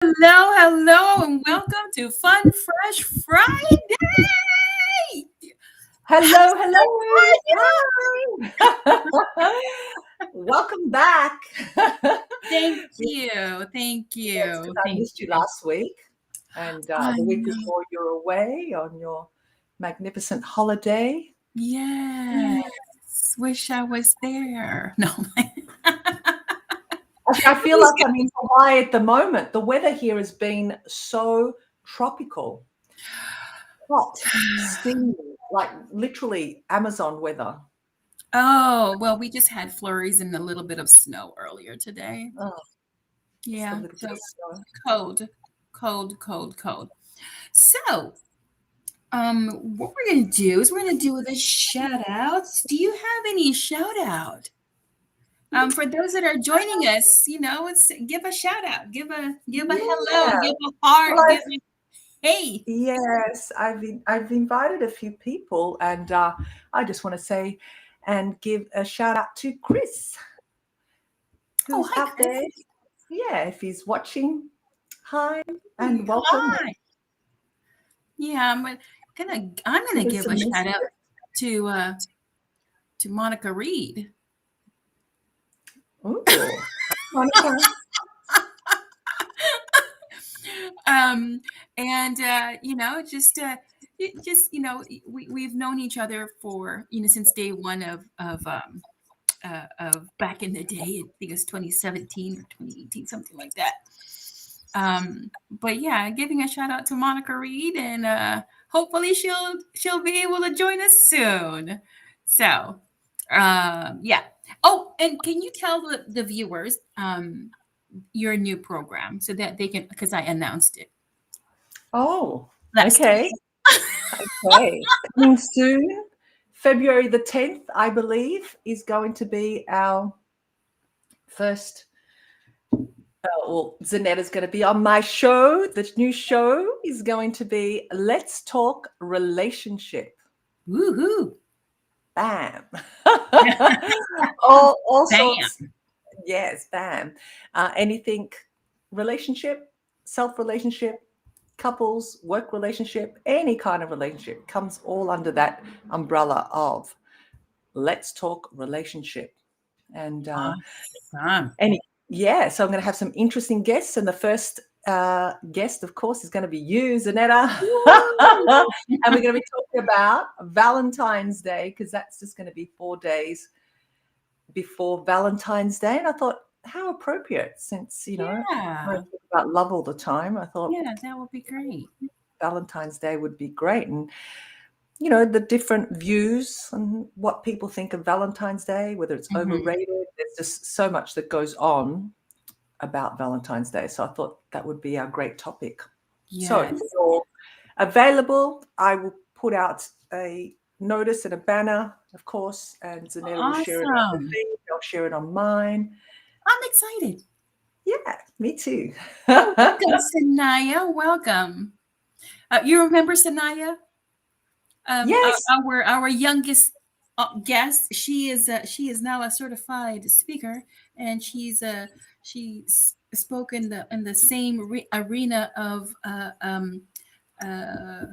Hello, hello, and welcome to Fun Fresh Friday. Hello, How hello. Hi. Welcome back. Thank Yes, you, thank because you, I thank missed you you. last week, and I the week know. before you're away on your magnificent holiday. Yes, Yeah. wish I was there. No, I feel like I'm in Hawaii at the moment. The weather here has been so tropical, hot, steamy, like literally Amazon weather. oh, well, we just had flurries and a little bit of snow earlier today. Oh, just a Yeah, little bit so of snow. cold, cold, cold, cold. So, what we're gonna do is we're gonna do the shout outs. Do you have any shout out? For those that are joining us, it's give a shout out, give a hello, Yeah. give a Well, heart, I've give a hey. Yes, I've invited a few people, and I just want to say and give a shout out to Chris, Oh, who's hi, out Chris. there. Yeah, if he's watching, hi Hey, and welcome. hi. Yeah, I'm gonna Give us give a some shout out messages. to Monica Reid. Ooh, Monica. Um, and just we've known each other for since day one of back in the day. I think it was 2017 or 2018, something like that. But yeah, giving a shout out to Monica Reid, and hopefully she'll be able to join us soon. So, yeah. Oh, and can you tell the viewers your new program so that they can, because I announced it Oh, last okay, okay. Coming soon, February the 10th, I believe, is going to be our first. Well, Zanetta's going to be on my show. The new show is going to be Let's Talk Relationship. Woohoo! Bam. all Bam! sorts. Yes, bam. Anything relationship, self relationship, couples, work relationship, any kind of relationship comes all under that umbrella of Let's Talk Relationship. And Awesome. Any yeah, so I'm going to have some interesting guests, and the first guest, of course, is going to be you, Zanetta, Woo! and we're going to be talking about Valentine's Day because that's just going to be 4 days before Valentine's Day, and I thought how appropriate since I Yeah, talk about love all the time. I thought yeah, that would be great. Valentine's Day would be great, and the different views and what people think of Valentine's Day, whether it's Mhm. overrated. There's just so much that goes on about Valentine's Day. So I thought that would be our great topic. So if Yes. you're available, I will put out a notice and a banner, of course, and Zanetta will share it on the Awesome. feed. I'll share it on mine. I'm excited. Yeah, me too. Oh, welcome, Sanaya. Welcome. You remember Sanaya? Yes. Our youngest guest. She is now a certified speaker, and she's spoken in the same arena of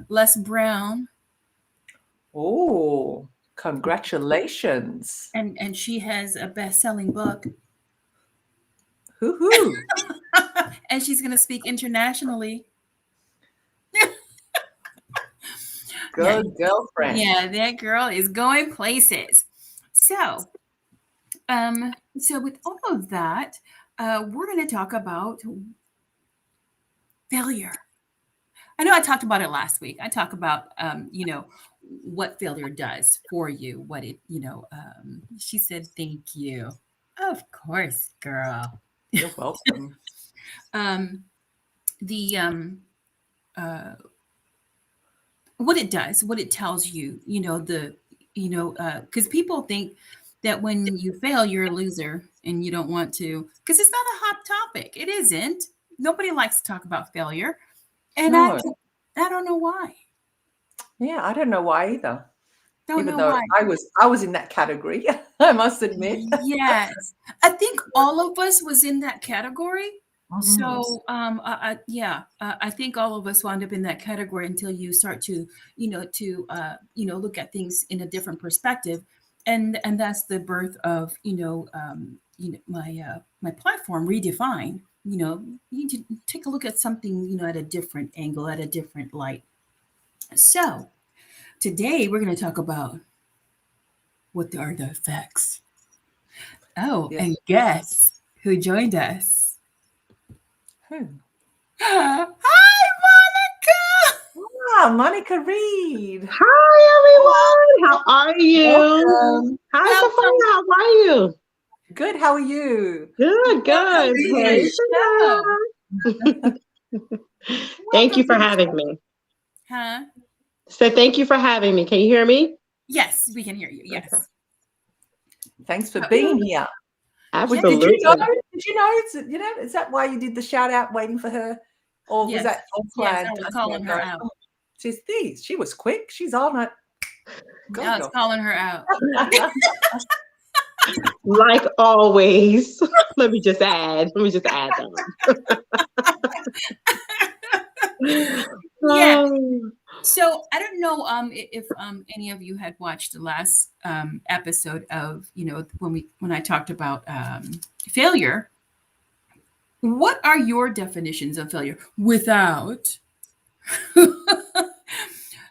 Les Brown, Oh, congratulations. and she has a best-selling book, Hoo-hoo. and she's going to speak internationally. Yeah, Good girlfriend. yeah, that girl is going places. So, so with all of that, we're going to talk about failure. I know I talked about it last week. I talk about, what failure does for you, what she said, thank you. Of course, girl. You're welcome. Um, the, what it does, what it tells you, because people think that when you fail, you're a loser and you don't want to, because it's not a hot topic. It isn't. Nobody likes to talk about failure. And No. I don't know why. Yeah, I don't know why either. Don't Even know though why. I was in that category, I must admit. Yes. I think all of us was in that category. Mhm. So, yeah, I think all of us wound up in that category until you start to, look at things in a different perspective, and that's the birth of, my platform, Redefine. You need to take a look at something, at a different angle, at a different light. So today we're going to talk about what are the effects. Oh, Yeah. and guess who joined us? Who? Hi, Monica. Ah, Monica Reid. Hi everyone, how are you? Welcome. Hi Welcome, Sophia, how are you? Good. How are you? Good, welcome good. to the Hey show. Sophia. Thank Welcome you to for the having show. me. Huh? So thank you for having me. Can you hear me? Yes, we can hear you. Okay. Yes. Thanks for Uh, being here. yes, Did you know? Absolutely. Did you know? Is that why you did the shout out waiting for her? Or was yes, that yes. I unplanned? was I calling said, her no, out. she's these. She was quick. She's on it. Go, I was girl. calling her out. Like always. Let me just add that. Yeah. Oh. So I don't know if any of you had watched the last episode of when I talked about failure. What are your definitions of failure without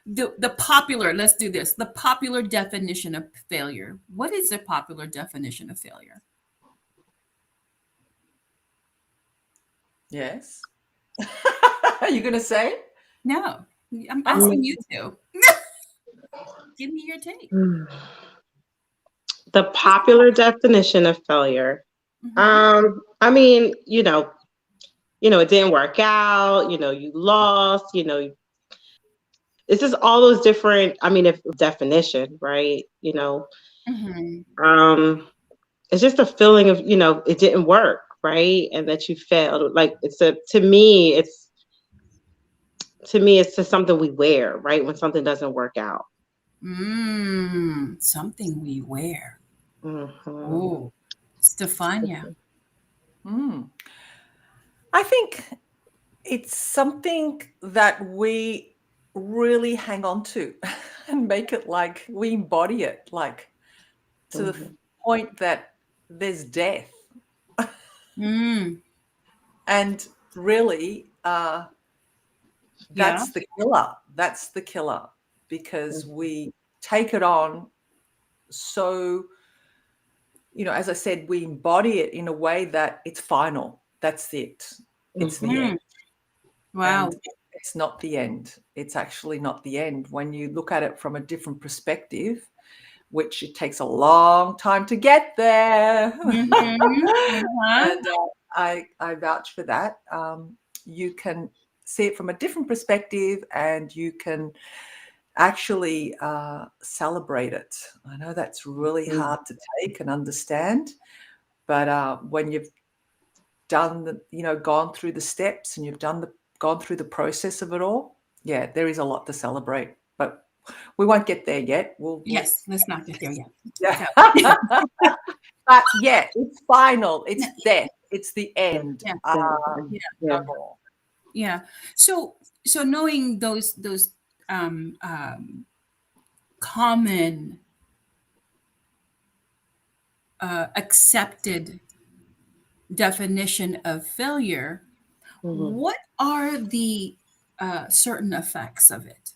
the popular, let's do this, the popular definition of failure? What is the popular definition of failure? Yes. Are you going to say? No, I'm Oh, asking you to give me your take. The popular definition of failure. Mm-hmm. I mean, it didn't work out, you lost, it's just all those different, I mean, if definition, right? Mm-hmm. Um, it's just a feeling of, it didn't work, right? And that you failed. Like to me, it's just something we wear, right? When something doesn't work out. Something we wear. Hmm. Oh, Stefania. mm. I think it's something that we really hang on to and make it like we embody it, like to the Hmm. point that there's death. Mm, And really, yeah. that's the killer. That's the killer because we take it on so, as I said, we embody it in a way that it's final. That's it. It's the Hmm. Mm, end. wow. And it's not the end. It's actually not the end. When you look at it from a different perspective, which it takes a long time to get there. Mm-hmm. Uh-huh. And I vouch for that. You can see it from a different perspective and you can actually celebrate it. I know that's really hard to take and understand, but when you've gone through the steps and you've gone through the process of it all, yeah, there is a lot to celebrate. But we won't get there yet. We'll Yes, let's not get there yet. yeah. So, But yeah, it's final. It's death. It's the end. yeah, yeah, No Yeah. more. yeah. So knowing those um, um, common accepted definition of failure, Hmm. what are the certain effects of it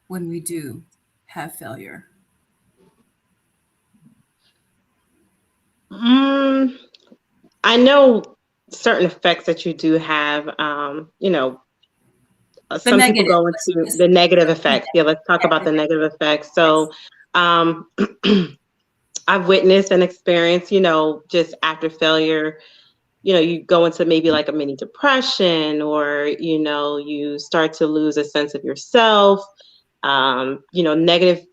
when we do have failure? Mm, I know certain effects that you do have. The Some people negative. go into the negative effects. Yeah, let's talk Yeah, about the the negative effects. yes. So, um, I've witnessed and experienced, just after failure, you go into maybe like a mini depression, or, you start to lose a sense of yourself. Negative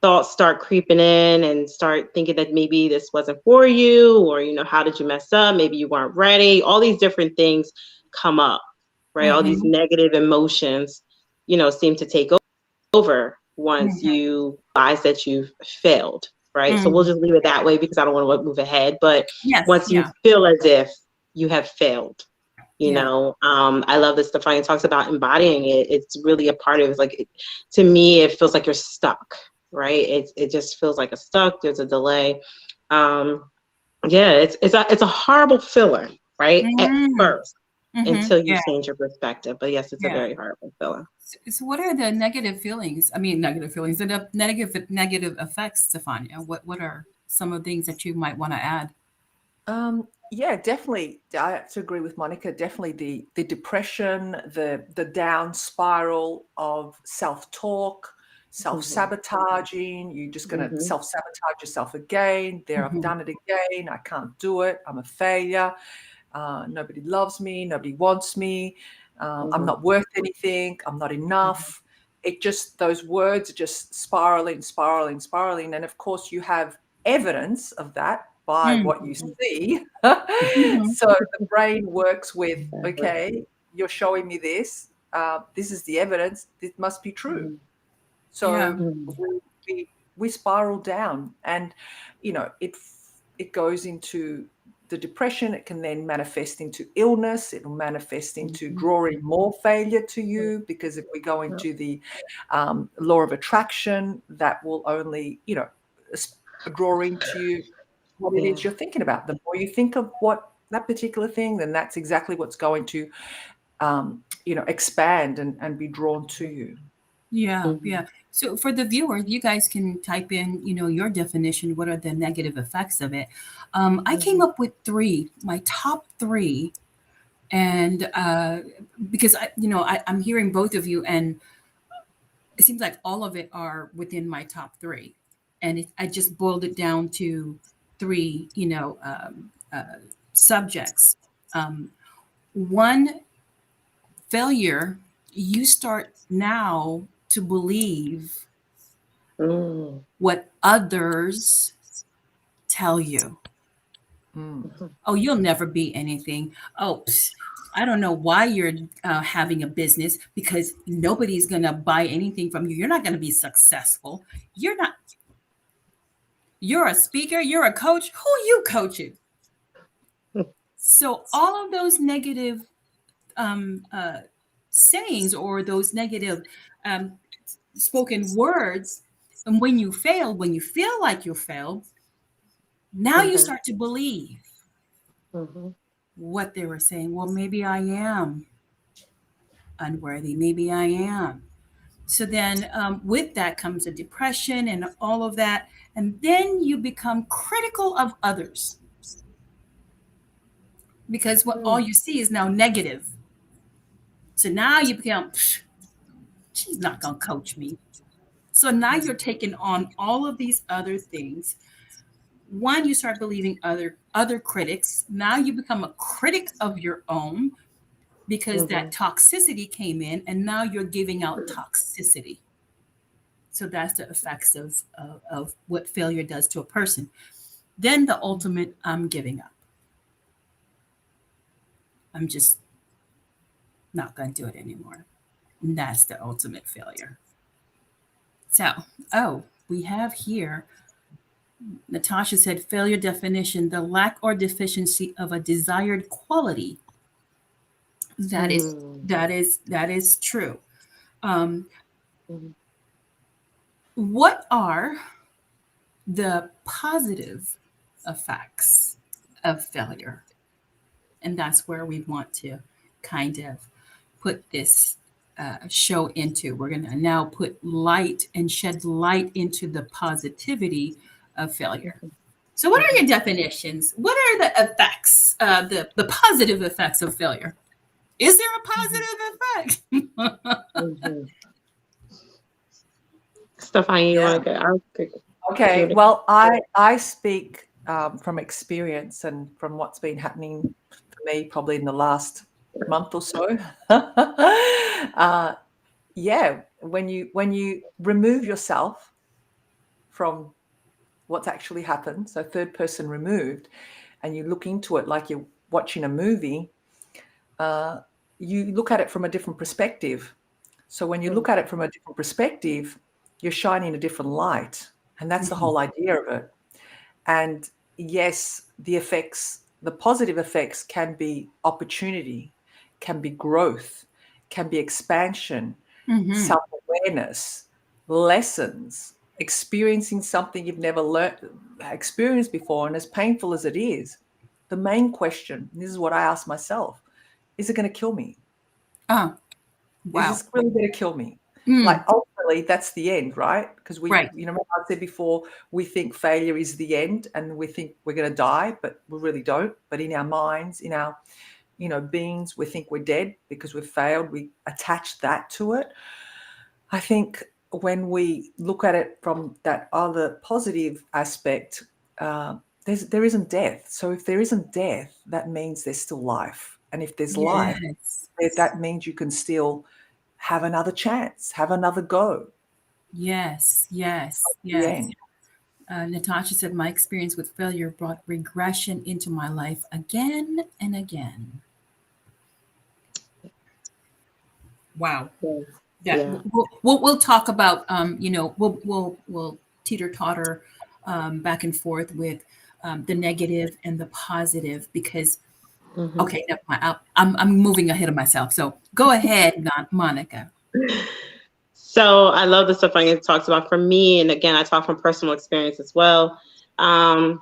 thoughts start creeping in and start thinking that maybe this wasn't for you, or, how did you mess up? Maybe you weren't ready. All these different things come up, right? All these Mm-hmm. negative emotions, seem to take over once Mm-hmm. you realize that you've failed, right? So we'll Mm-hmm. just leave it that way because I don't want to move ahead. But Yes, once you yeah. feel as if you have failed, Yeah. I love that Stefania talks about embodying it. It's really a part of it. It's like, to me, it feels like you're stuck, right? It just feels like a stuck. There's a delay. Um, yeah, it's a horrible feeling, right? At Mm-hmm. first, Mm-hmm. until you Yeah. change your perspective. But yes, it's a Yeah. very horrible feeling. So what are the negative feelings? I mean, negative feelings, the negative effects, Stefania. What are some of the things that you might want to add? Yeah, definitely. I have to agree with Monica. Definitely the depression, the down spiral of self-talk, Mm-hmm. self-sabotaging. You're just going to Mm-hmm. self-sabotage yourself again. There, I've Mm-hmm. done it again. I can't do it. I'm a failure. Nobody loves me. Nobody wants me. I'm Mm-hmm. not worth anything. I'm not enough. It just, those words are just spiraling, spiraling, spiraling. And of course, you have evidence of that by what you Mm-hmm. see. Mm-hmm. So the brain works with, Exactly. okay, you're showing me this. This is the evidence. This must be true. Yeah. So we spiral down, and it goes into the depression. It can then manifest into illness. It will manifest into Mm-hmm. drawing more failure to you, because if we go Yep. into the law of attraction, that will only draw into you what it Yeah. is you're thinking about. The more you think of what that particular thing, then that's exactly what's going to expand and be drawn to you. Yeah, Mm-hmm. yeah. So for the viewers, you guys can type in, your definition. What are the negative effects of it? I came Mm-hmm. up with three, my top three, and because I'm hearing both of you, and it seems like all of it are within my top three, and I just boiled it down to three, subjects. Um, One, failure. You start now to believe Mm-hmm. what others tell you. Mm. Oh, you'll never be anything. Oh, I don't know why you're having a business, because nobody's going to buy anything from you. You're not going to be successful. You're not, you're a speaker, you're a coach. Who are you coaching? So, all of those negative um, uh, sayings, or those negative um, spoken words, and when you feel like you failed, now you Mm-hmm. start to believe Mm-hmm. what they were saying. Well, maybe I am unworthy. Maybe I am. So then, with that comes a depression and all of that. And then you become critical of others, because what all you see is now negative. So now you become, she's not going to coach me. So now you're taking on all of these other things. One, you start believing other critics. Now you become a critic of your own, because Mm-hmm. that toxicity came in, and now you're giving out toxicity. So that's the effects of what failure does to a person. Then the ultimate, I'm giving up. I'm just not going to do it anymore. And that's the ultimate failure. So, we have here, Natasha said, failure definition: the lack or deficiency of a desired quality. That is Mm-hmm. that is true. Um, what are the positive effects of failure? And that's where we want to kind of put this show into. We're going to now put light and shed light into the positivity of failure. So, what are Mm-hmm. your definitions? What are the effects, the positive effects of failure? Is there a positive effect? Mm-hmm. Stefani, you Yeah. want to go? I'll pick. You Okay. want Well, I speak from experience and from what's been happening for me probably in the last month or so. Yeah, when you remove yourself from what's actually happened, so third person removed, and you look into it like you're watching a movie, you look at it from a different perspective. So when you to? look at it from a different perspective, you're shining a different light, and that's the Mhm. whole idea of it. And yes, the effects, the positive effects can be opportunity. can be growth, can be expansion, Mm-hmm. self-awareness, lessons, experiencing something you've never experienced before. And as painful as it is, the main question, and this is what I ask myself, is it going to kill me? Oh, Is wow. this really going to kill me? Mm, Like ultimately, that's the end, right? Because right. remember I said before, we think failure is the end, and we think we're going to die, but we really don't. But in our minds, in our beings, we think we're dead because we've failed. We attach that to it. I think when we look at it from that other positive aspect, there isn't death. So if there isn't death, that means there's still life. And if there's life, Yes. that means you can still have another chance, have another go. Yes. Yes. The Yes. end. Natasha said, my experience with failure brought regression into my life again and again. Wow. Yeah. That Yeah. we'll talk about, we'll teeter totter back and forth with the negative and the positive because, Mhm. okay, never mind. I'm moving ahead of myself. So go ahead, Monica. So I love the stuff I talks about for me, and again, I talk from personal experience as well. Um,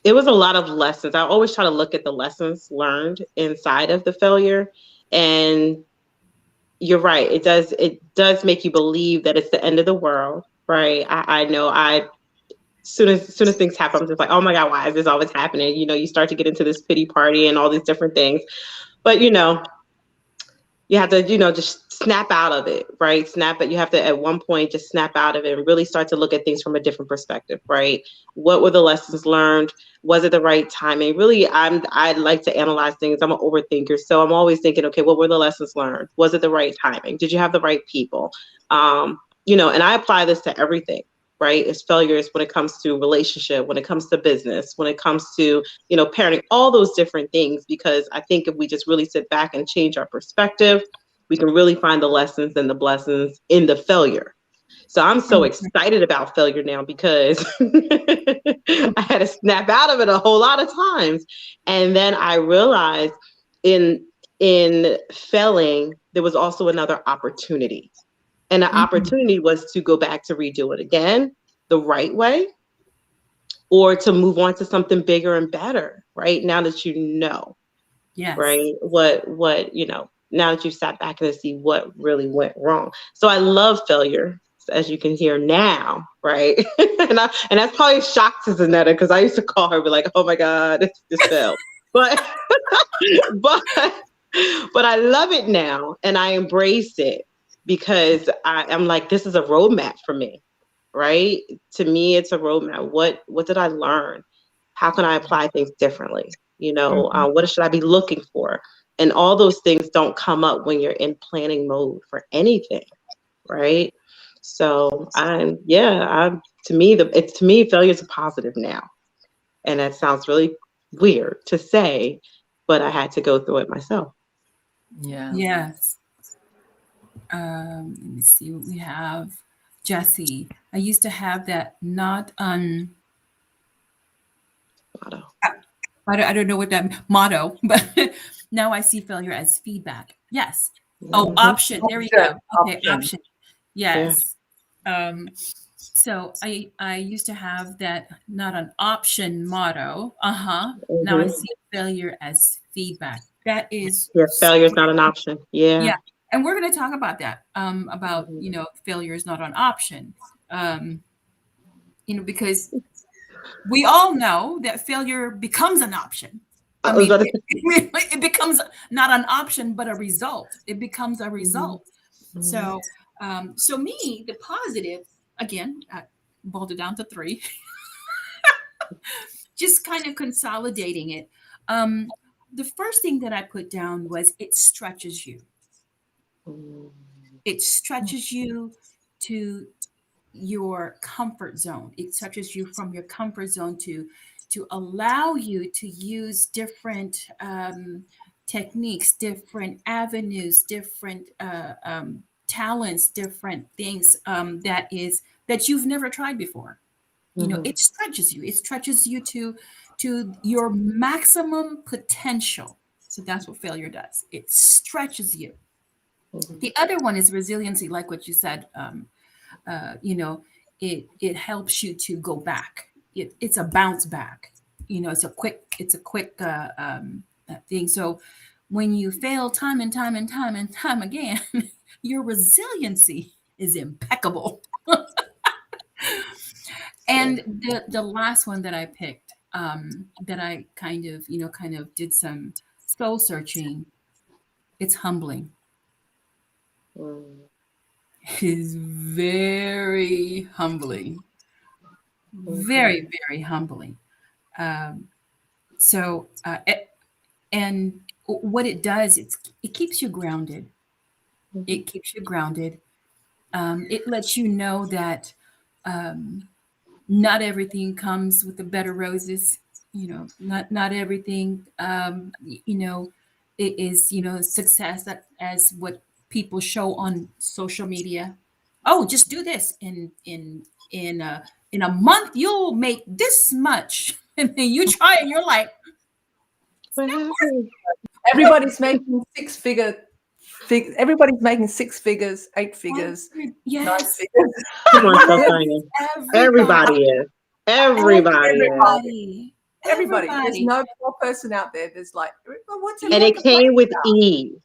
it was a lot of lessons. I always try to look at the lessons learned inside of the failure, and you're right. It does make you believe that it's the end of the world, right? I know. Soon as things happen, I'm just like, oh my God, why is this always happening? You start to get into this pity party and all these different things, but you have to, just snap out of it, right? Snap it. You have to, at one point, just snap out of it and really start to look at things from a different perspective, right? What were the lessons learned? Was it the right timing? Really, I like to analyze things. I'm an overthinker. So I'm always thinking, okay, what were the lessons learned? Was it the right timing? Did you have the right people? And I apply this to everything, right? It's failures when it comes to relationship, when it comes to business, when it comes to, parenting, all those different things, because I think if we just really sit back and change our perspective, we can really find the lessons and the blessings in the failure. So I'm so excited about failure now because I had to snap out of it a whole lot of times. And then I realized in failing, there was also another opportunity. And the Mhm. opportunity was to go back to redo it again the right way, or to move on to something bigger and better, right? Now that Yes. right, now that you sat back and see what really went wrong. So I love failure, as you can hear now, right? and that's probably a shock to Zanetta because I used to call her, be like, oh my God, this failed. But but but I love it now and I embrace it because I'm like, this is a roadmap for me, right? To me, it's a roadmap. What did I learn? How can I apply things differently? Mhm. What should I be looking for? And all those things don't come up when you're in planning mode for anything, right? So to me, failure is a positive now. And that sounds really weird to say, but I had to go through it myself. Yeah. Yes. Let me see what we have. Jesse, I used to have that not un. Motto. I don't know what that motto, but now I see failure as feedback. Yes. Oh, Mhm. option. There we Option. go. Okay, Option. option. Yeah. Yes. Um, so I used to have that not an option motto. Uh-huh. Now I Mhm. see failure as feedback. That is Yeah, so failure is not an option. Yeah. yeah. And we're going to talk about that. About, Mhm. failure is not an option. Um, because we all know that failure becomes an option. I I was mean, about to say. it becomes not an option, but a result. It becomes a Mhm. result. Mhm. So, so me, the positive, again, I boiled it down to three, just kind of consolidating it. Um, the first thing that I put down was it stretches you. Mhm. It stretches you to your comfort zone. It touches you from your comfort zone to allow you to use different techniques, different avenues, different talents, different things that you've never tried before. Mhm. It stretches you. It stretches you to your maximum potential. So that's what failure does. It stretches you. Mhm. The other one is resiliency, like what you said. You know, it helps you to go back. It's a bounce back. You know, it's a quick thing. So when you fail time and time and time and time again, your resiliency is impeccable. Sure. And the last one that I picked, that I kind of did some soul searching. It's humbling. Mm. It is very humbling, Mhm. very very humbling. Um, so and what it does, it keeps you grounded. Mhm. It keeps you grounded. It lets you know that um, not everything comes with a bed of roses. You know, not everything. You know, it is success that as what people show on social media. Oh, just do this in a month you'll make this much, and then you try and you're like, What happened? Everybody's making everybody's making six figures, eight figures, nine yes, figures. Come on, Sophia. everybody, Everybody is. Everybody is. everybody, Everybody. There's everybody. no poor person out there. There's like, "Well, what's And everyone it came complaining with about?" ease.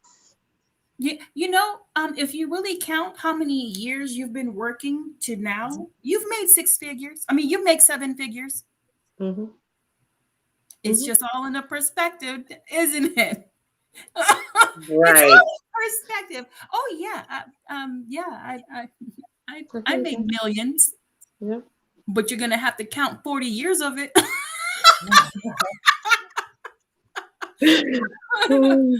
If you really count how many years you've been working to now, you've made six figures. I mean, you make seven figures. Hmm. It's Hmm. just all in the perspective, isn't it? It's Right. all perspective. Oh yeah, yeah. I Mhm. made millions, Yep. but you're gonna have to count 40 years of it. Mm.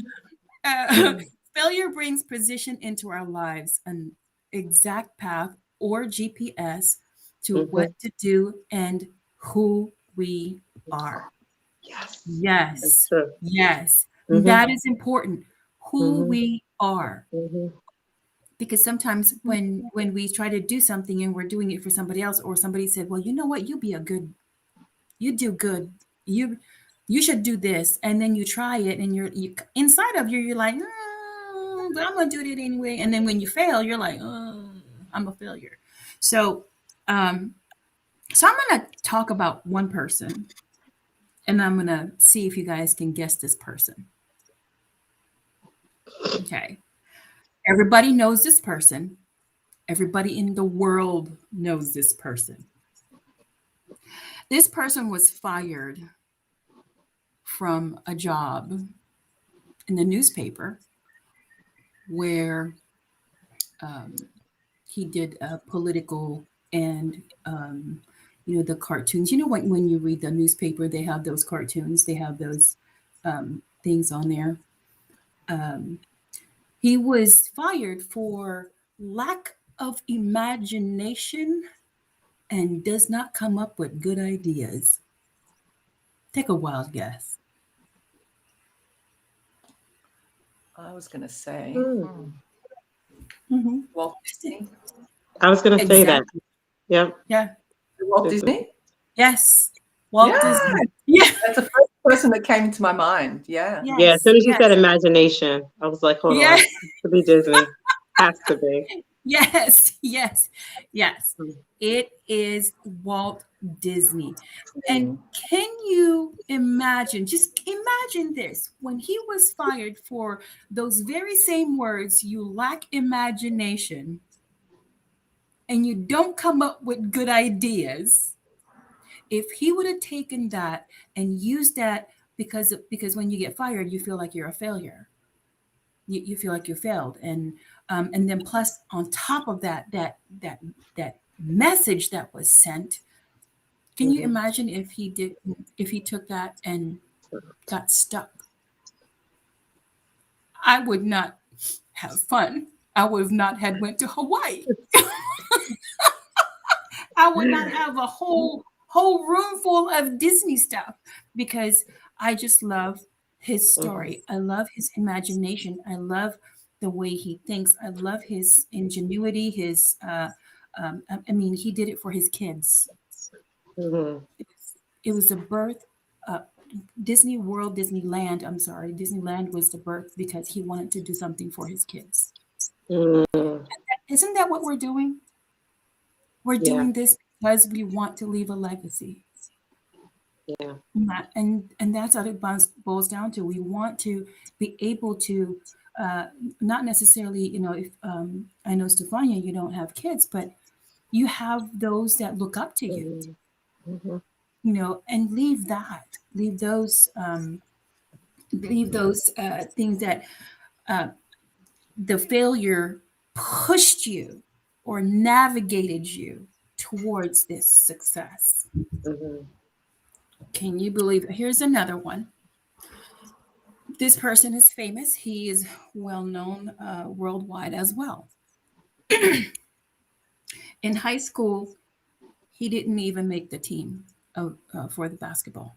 Uh, failure brings precision into our lives, an exact path or GPS to Mhm. what to do and who we are. Yes. That's Yes, true. yes, Hmm. that is important. Who Hmm. we are, Hmm. because sometimes when we try to do something and we're doing it for somebody else, or somebody said, "Well, you know what? You do good. You you should do this," and then you try it, and you inside of you're like, but I'm gonna do it anyway. And then when you fail, you're like, oh, I'm a failure. So, um, so I'm gonna talk about one person, and I'm gonna see if you guys can guess this person. Okay, everybody knows this person. Everybody in the world knows this person. This person was fired from a job in the newspaper where um, he did political and the cartoons. You know, when you read the newspaper, they have those cartoons. They have those things on there. Um, he was fired for lack of imagination and does not come up with good ideas. Take a wild guess. I was going to say Mm. Mhm. Walt Disney. I was going to say that. Exactly. Yep. Yeah. Walt Disney. Disney? Yes. Yeah, Walt Disney. Yeah. that's the first person that came into my mind. Yeah. Yeah. As Yes. soon as you said Yes. imagination, I was like, hold Yeah. on. To be Disney. Has to be. Yes. Yes. Yes. Mm. It is Walt Disney. And Mm. can you imagine, just imagine this, when he was fired for those very same words, you lack imagination and you don't come up with good ideas. If he would have taken that and used that, because when you get fired, you feel like you're a failure. You feel like you failed, and then plus on top of that, that message that was sent. Can you Mhm. imagine if he took that and got stuck? I would not have fun. I would have not had went to Hawaii. I would not have a whole room full of Disney stuff, because I just love his Mhm. story. I love his imagination. I love the way he thinks. I love his ingenuity. I mean, he did it for his kids. Mhm. It was a birth. Disneyland, I'm sorry, Disneyland was the birth because he wanted to do something for his kids. Mm, Isn't that what we're doing? We're yeah. doing this because we want to leave a legacy. Yeah. And that's what it boils down to. We want to be able to, uh, not necessarily, if I know Stefania, you don't have kids, but you have those that look up to you, Mm-hmm. Mm-hmm. and leave those things that uh, the failure pushed you or navigated you towards this success. Mm-hmm. Can you believe it? Here's another one. This person is famous. He is well known worldwide as well. In high school, he didn't even make the team for the basketball.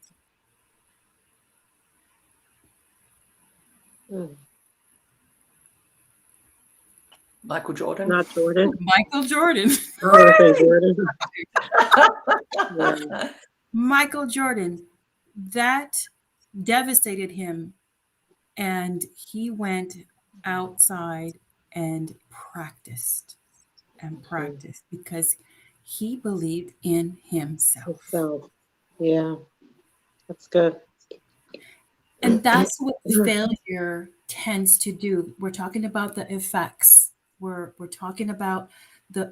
Mm. Michael Jordan. Not Jordan. Michael Jordan. I want to say Jordan. Yeah. Michael Jordan. That devastated him, and he went outside and practiced and Mm. practiced because he believed in himself. So, yeah, that's good. And that's what failure tends to do. We're talking about the effects. We're talking about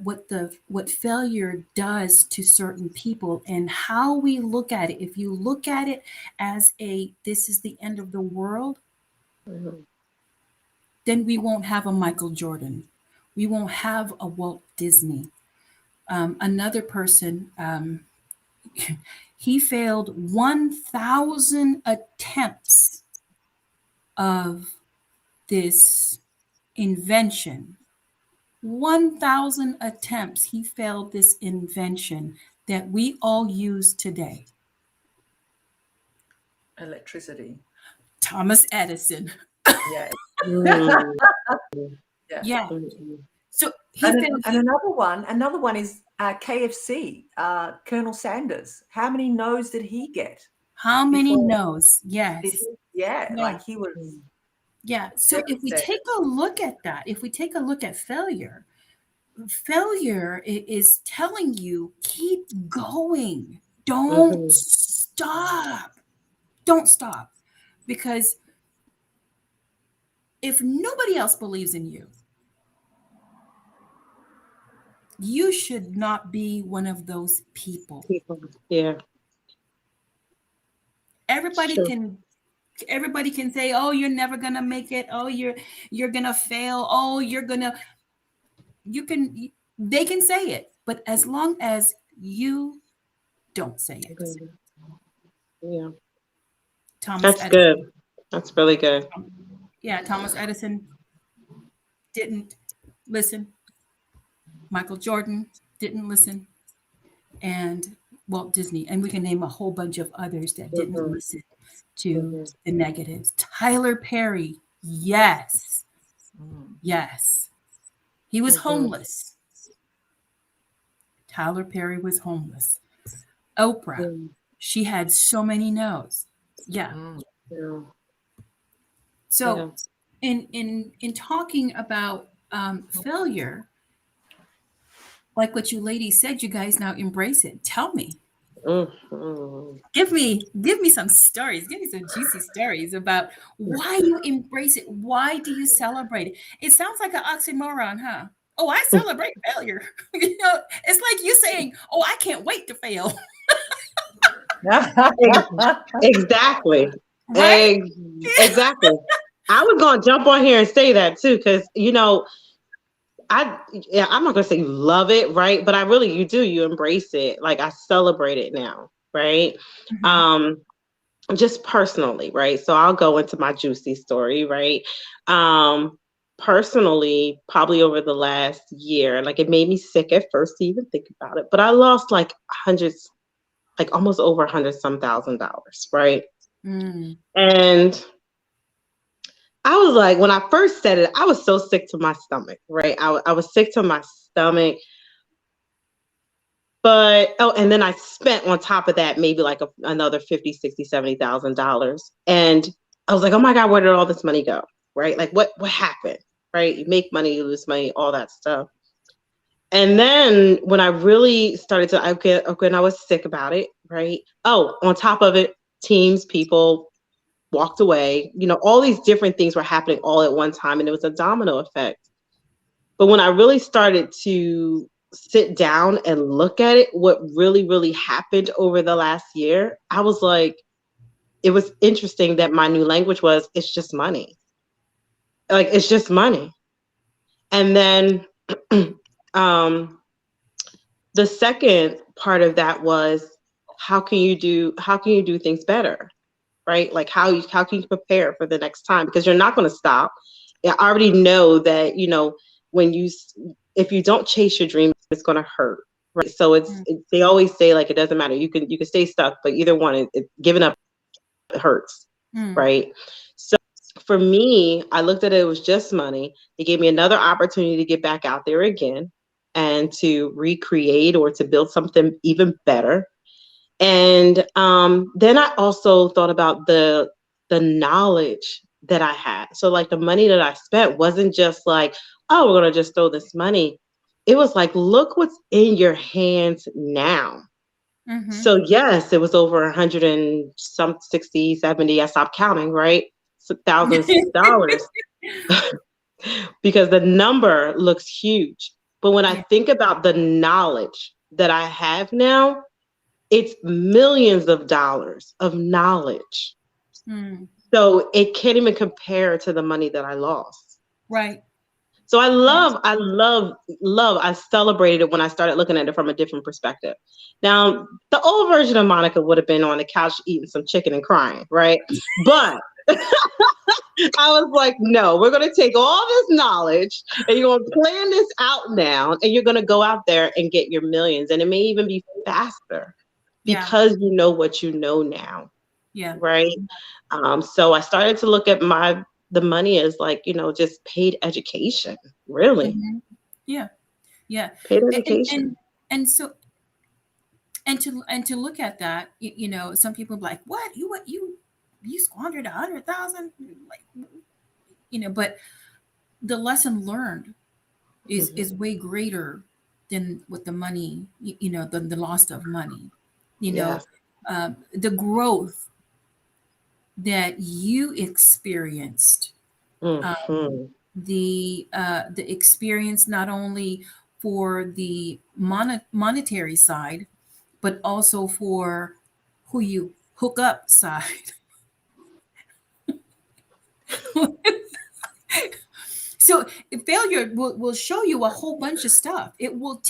what failure does to certain people and how we look at it. If you look at it as this is the end of the world, Mhm. then we won't have a Michael Jordan. We won't have a Walt Disney. Another person, he failed 1,000 attempts of this invention. 1,000 attempts, he failed this invention that we all use today. Electricity. Thomas Edison. Yeah. Mm. Yeah. Yeah. Mm-mm. So he And, failed. and another one is KFC, Colonel Sanders. How many no's did he get How many before? no's? Did Yes. he? Yeah, Yeah. like he was Mm. Yeah. So if we devastated. take a look at that, if we take a look at failure is telling you keep going. Don't Mhm. stop. Don't stop. Because if nobody else believes in you, you should not be one of those people. People. Yeah, it's Everybody true. can everybody can say, "Oh, you're never going to make it. Oh, you're going to fail. Oh, you can they can say it, but as long as you don't say it." Mhm. Yeah, Thomas that's Edison. good. That's really good. Yeah, Thomas Edison didn't listen. Michael Jordan didn't listen. And Walt Disney. And we can name a whole bunch of others that didn't Mhm. listen to Mhm. the negatives. Tyler Perry, yes, Mm. yes. He was Mhm. homeless. Tyler Perry was homeless. Oprah, Yeah. she had so many no's. Yeah. Mm. Yeah. So Yeah. in talking about failure, like what you ladies said, you guys now embrace it. Tell me. Mhm. Give me some stories. Give me some juicy stories about why you embrace it. Why do you celebrate it? It sounds like an oxymoron, huh? Oh, I celebrate failure. It's like you saying, "Oh, I can't wait to fail." Ex- Exactly. Right? Exactly. I was gonna jump on here and say that too, because I'm not gonna say you love it, right? But I really you embrace it. Like I celebrate it now, right? Mhm. Um, just personally, right? So I'll go into my juicy story, right? Um, Personally, probably over the last year, like it made me sick at first to even think about it, but I lost like hundreds, like almost over 100 some thousand dollars, right? Mm. And I was like, when I first said it, I was so sick to my stomach, right? I was sick to my stomach. But and then I spent on top of that maybe like another 50, 60, $70,000. And I was like, oh my God, where did all this money go? Right? Like what happened? Right? You make money, you lose money, all that stuff. And then when I really started to, and I was sick about it, right? Oh, on top of it, teams, people walked away. All these different things were happening all at one time, and it was a domino effect. But when I really started to sit down and look at it, what really, really happened over the last year, I was like, it was interesting that my new language was, it's just money. Like, it's just money. And then the second part of that was, how can you do things better? Right? Like how can you prepare for the next time? Because you're not going to stop. I already know that, if you don't chase your dream, it's going to hurt. Right. So they always say, like, it doesn't matter. You can stay stuck, but either one, giving up hurts. Right. So for me, I looked at it was just money. It gave me another opportunity to get back out there again and to recreate or to build something even better. And then I also thought about the knowledge that I had. So like the money that I spent wasn't just like, oh, we're going to just throw this money. It was like, look what's in your hands now. Mm-hmm. So yes, it was over 100 and some 60, 70. I stopped counting, right? So thousands of dollars because the number looks huge. But when I think about the knowledge that I have now, it's millions of dollars of knowledge. So it can't even compare to the money that I lost. Right. So I celebrated it when I started looking at it from a different perspective. Now, the old version of Monica would have been on the couch eating some chicken and crying, right? But I was like, no, we're going to take all this knowledge and you're going to plan this out now, and you're going to go out there and get your millions. And it may even be faster because you know what you know now. Yeah. Right. So I started to look at the money as like, just paid education, really. Mm-hmm. Yeah. Yeah. Paid education. And to look at that, some people are like, what you squandered 100,000, like, but the lesson learned is way greater than what the money, the loss of money, the growth that you experienced, the experience not only for the monetary side, but also for who you hook up side. So failure will show you a whole bunch of stuff. It will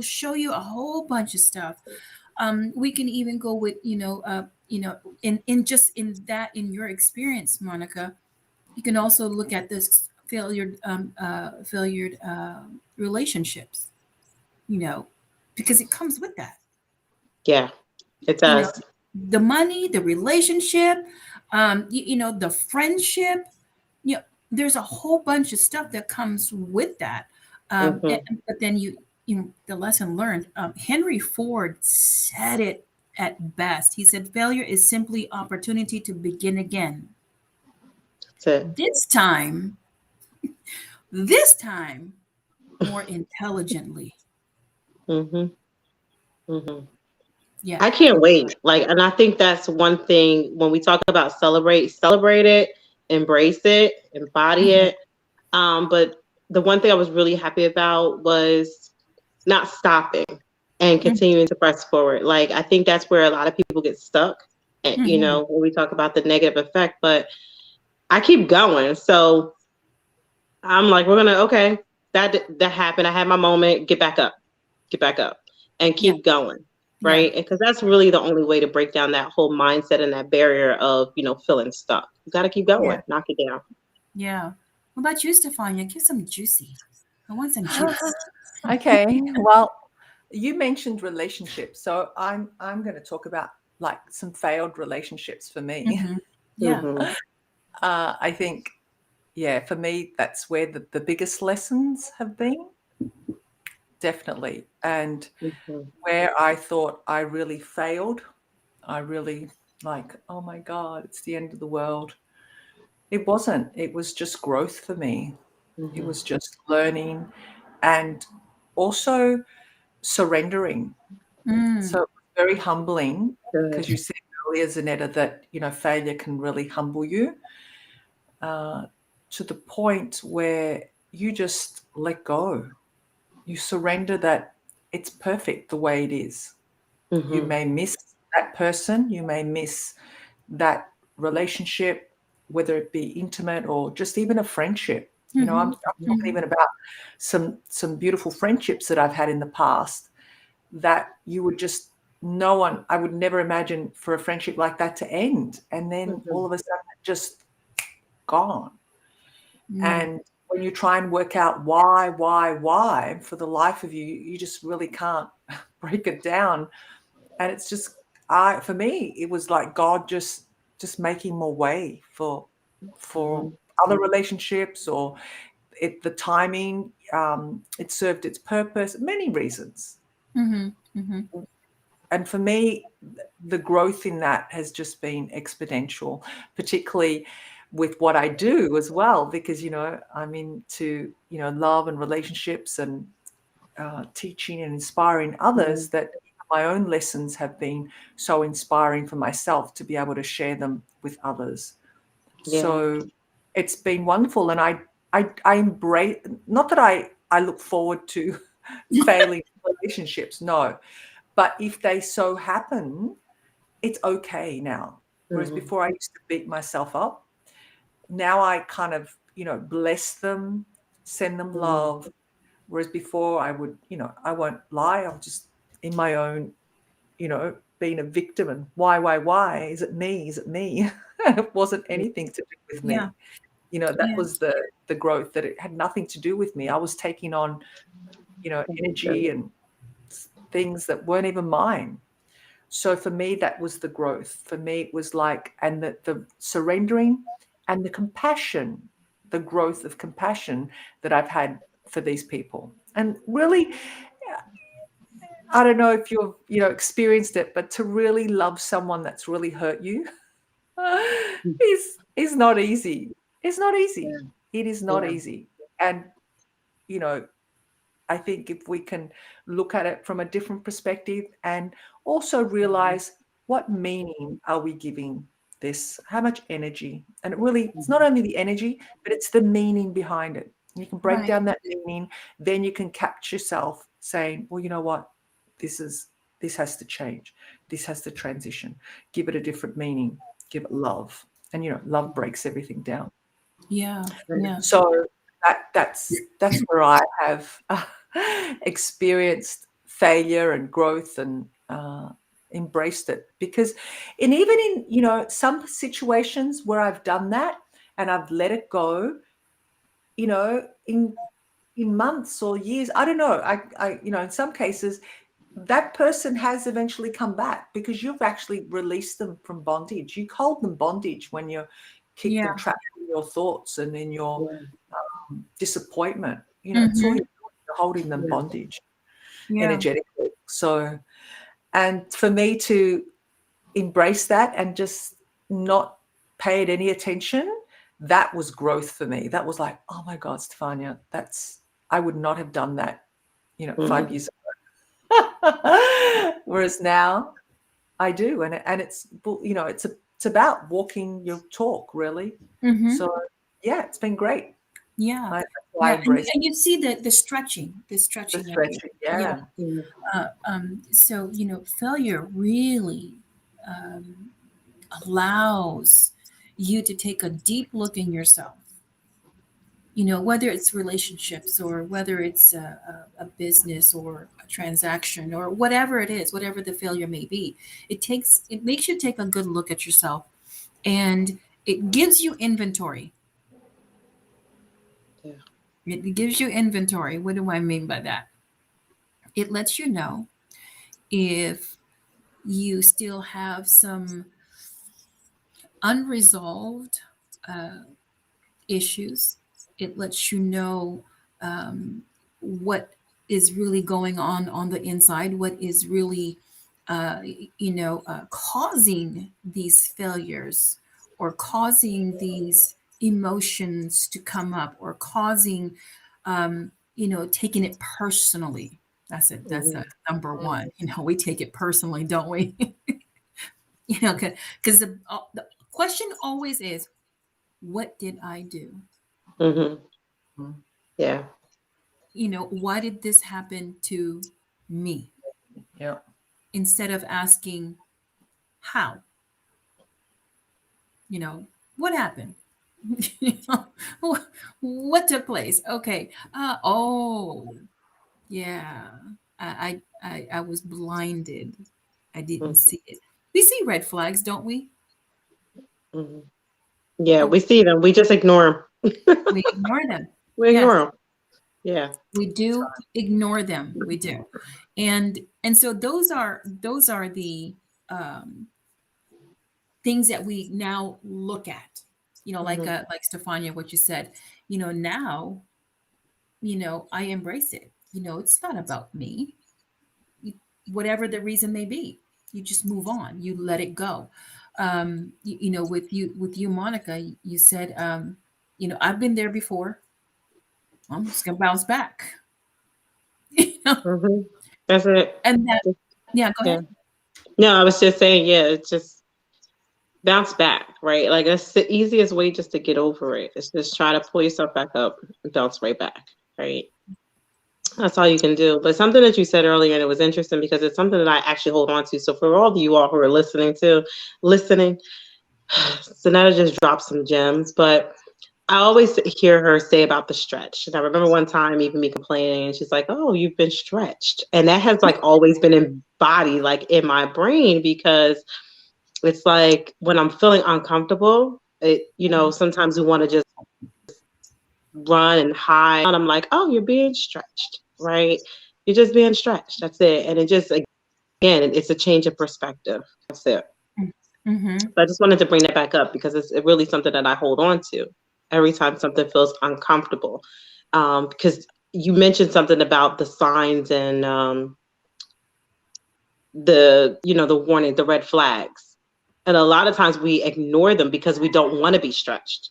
show you a whole bunch of stuff. We can even go with, in your experience, Monica, you can also look at this failure relationships, because it comes with that. Yeah, it does. The money, the relationship, the friendship, there's a whole bunch of stuff that comes with that. But then the lesson learned, Henry Ford said it at best. He said, failure is simply opportunity to begin again. This time more intelligently. Yeah. I can't wait. And I think that's one thing when we talk about celebrate it, embrace it, embody it. But the one thing I was really happy about was not stopping and continuing to press forward. Like, I think that's where a lot of people get stuck, and, when we talk about the negative effect, but I keep going. So I'm like, okay, that happened. I had my moment, get back up and keep going. Right. Because that's really the only way to break down that whole mindset and that barrier of, feeling stuck. You got to keep going, knock it down. Yeah. What about you, Stefania? Give some juicy. I want some juice. Okay. Well, you mentioned relationships. So I'm going to talk about like some failed relationships for me. Yeah. I think, for me, that's where the biggest lessons have been. definitely. And Mhm. where I thought I really failed, I really like, oh my God, it's the end of the world. It wasn't. It was just growth for me. It Mhm. was just learning and also surrendering. Mm. So it was very humbling because Good. you said earlier, Zanetta, that failure can really humble you uh, to the point where you just let go. You surrender that it's perfect the way it is. You Mhm. may miss that person, you may miss that relationship, whether it be intimate or just even a friendship. I'm Mhm. talking Mhm. even about some beautiful friendships that I've had in the past that you would just no one I would never imagine for a friendship like that to end. And then all Mhm. of a sudden it just gone. Mm. And when you try and work out why, for the life of you, you just really can't break it down. And it's just, for me, it was like God just making more way for Mhm. other relationships, or the timing. It served its purpose, many reasons. Mhm. Mhm. And for me, the growth in that has just been exponential, particularly with what I do as well, because I'm into love and relationships and teaching and inspiring Yeah. others, that my own lessons have been so inspiring for myself to be able to share them with others. Yeah. So it's been wonderful, and I embrace, not that I look forward to failing relationships, no, but if they so happen, it's okay now. Whereas Mhm. before I used to beat myself up. Now I kind of, bless them, send them Mhm. love. Whereas before I would, I won't lie, I'm just in my own, being a victim, and why? Is it me? Is it me? It wasn't anything to do with Yeah. me. That Yeah. was the growth, that it had nothing to do with me. I was taking on, energy and things that weren't even mine. So for me, that was the growth. For me, it was like, and the surrendering and the compassion, the growth of compassion that I've had for these people. And really, I don't know if you've, experienced it, but to really love someone that's really hurt you is not easy. It's not easy. Yeah. It is not Yeah. easy. And, you know, I think if we can look at it from a different perspective and also Mhm. realize, what meaning are we giving this? How much energy? And it really, it's not Mhm. only the energy, but it's the meaning behind it. You can break Right. down that meaning, then you can catch yourself saying, well, you know what? This is this has to change. This has to transition. Give it a different meaning. Give it love. And love breaks everything down. Yeah. Right. Yeah. So that's where I have experienced failure and growth, and embraced it. Because, and even in some situations where I've done that and I've let it go, in months or years, I don't know. I in some cases, that person has eventually come back because you've actually released them from bondage. You hold them bondage when you keep them Yeah. trapped in your thoughts and in your Yeah. disappointment. It's all Mhm. you're holding them Yeah. bondage Yeah. energetically. So, and for me to embrace that and just not pay it any attention, that was growth for me. That was like, oh my God, Stefania, I would not have done that, 5 years ago. Whereas now I do. And it's, it's about walking your talk, really. Mhm. So yeah, it's been great. Yeah. That's why I Yeah. And embrace and you see the the stretching of you. stretching. Yeah. Yeah. Yeah. So failure really um, allows you to take a deep look in yourself. Whether it's relationships or whether it's a business or a transaction or whatever it is, whatever the failure may be, it makes you take a good look at yourself, and it gives you inventory. Yeah. It gives you inventory. What do I mean by that? It lets you know if you still have some unresolved uh, issues. It lets you know what is really going on the inside, what is really causing these failures or causing these emotions to come up or causing taking it personally. That's a Mhm. number one. We take it personally, don't we? Because the question always is, what did I do? Mhm. Mm. Yeah. Why did this happen to me? Yeah. Instead of asking how, you know, what happened? You know, what took place? Okay. Oh, yeah. I was blinded. I didn't Mhm. see it. We see red flags, don't we? Mhm. Yeah, Oh, we see them. We just ignore them. we ignore them. We Yes, ignore them. Yeah. we do ignore them. We do. And so those are the um things that we now look at, Mhm. like Stefania, what you said, now, I embrace it. It's not about me. You, whatever the reason may be, you just move on, you let it go. With you, Monica, you said, I've been there before. I'm just gonna bounce back. you know? Mhm. That's it. And that, yeah, go Yeah. ahead. No, I was just saying, yeah, it's just bounce back, right? Like that's the easiest way just to get over it. It's just try to pull yourself back up and bounce right back, right? That's all you can do. But something that you said earlier, and it was interesting because it's something that I actually hold on to. So for all of you all who are listening, Sonetta just dropped some gems. But I always hear her say about the stretch. And I remember one time even me complaining, and she's like, "Oh, you've been stretched." And that has like always been embodied like in my brain because it's like when I'm feeling uncomfortable, sometimes we want to just run and hide. And I'm like, "Oh, you're being stretched, right? You're just being stretched. That's it." And it just, again, it's a change of perspective. That's it. Mm-hmm. So I just wanted to bring that back up because it's really something that I hold on to every time something feels uncomfortable. Because you mentioned something about the signs and the warning, the red flags. And a lot of times we ignore them because we don't want to be stretched,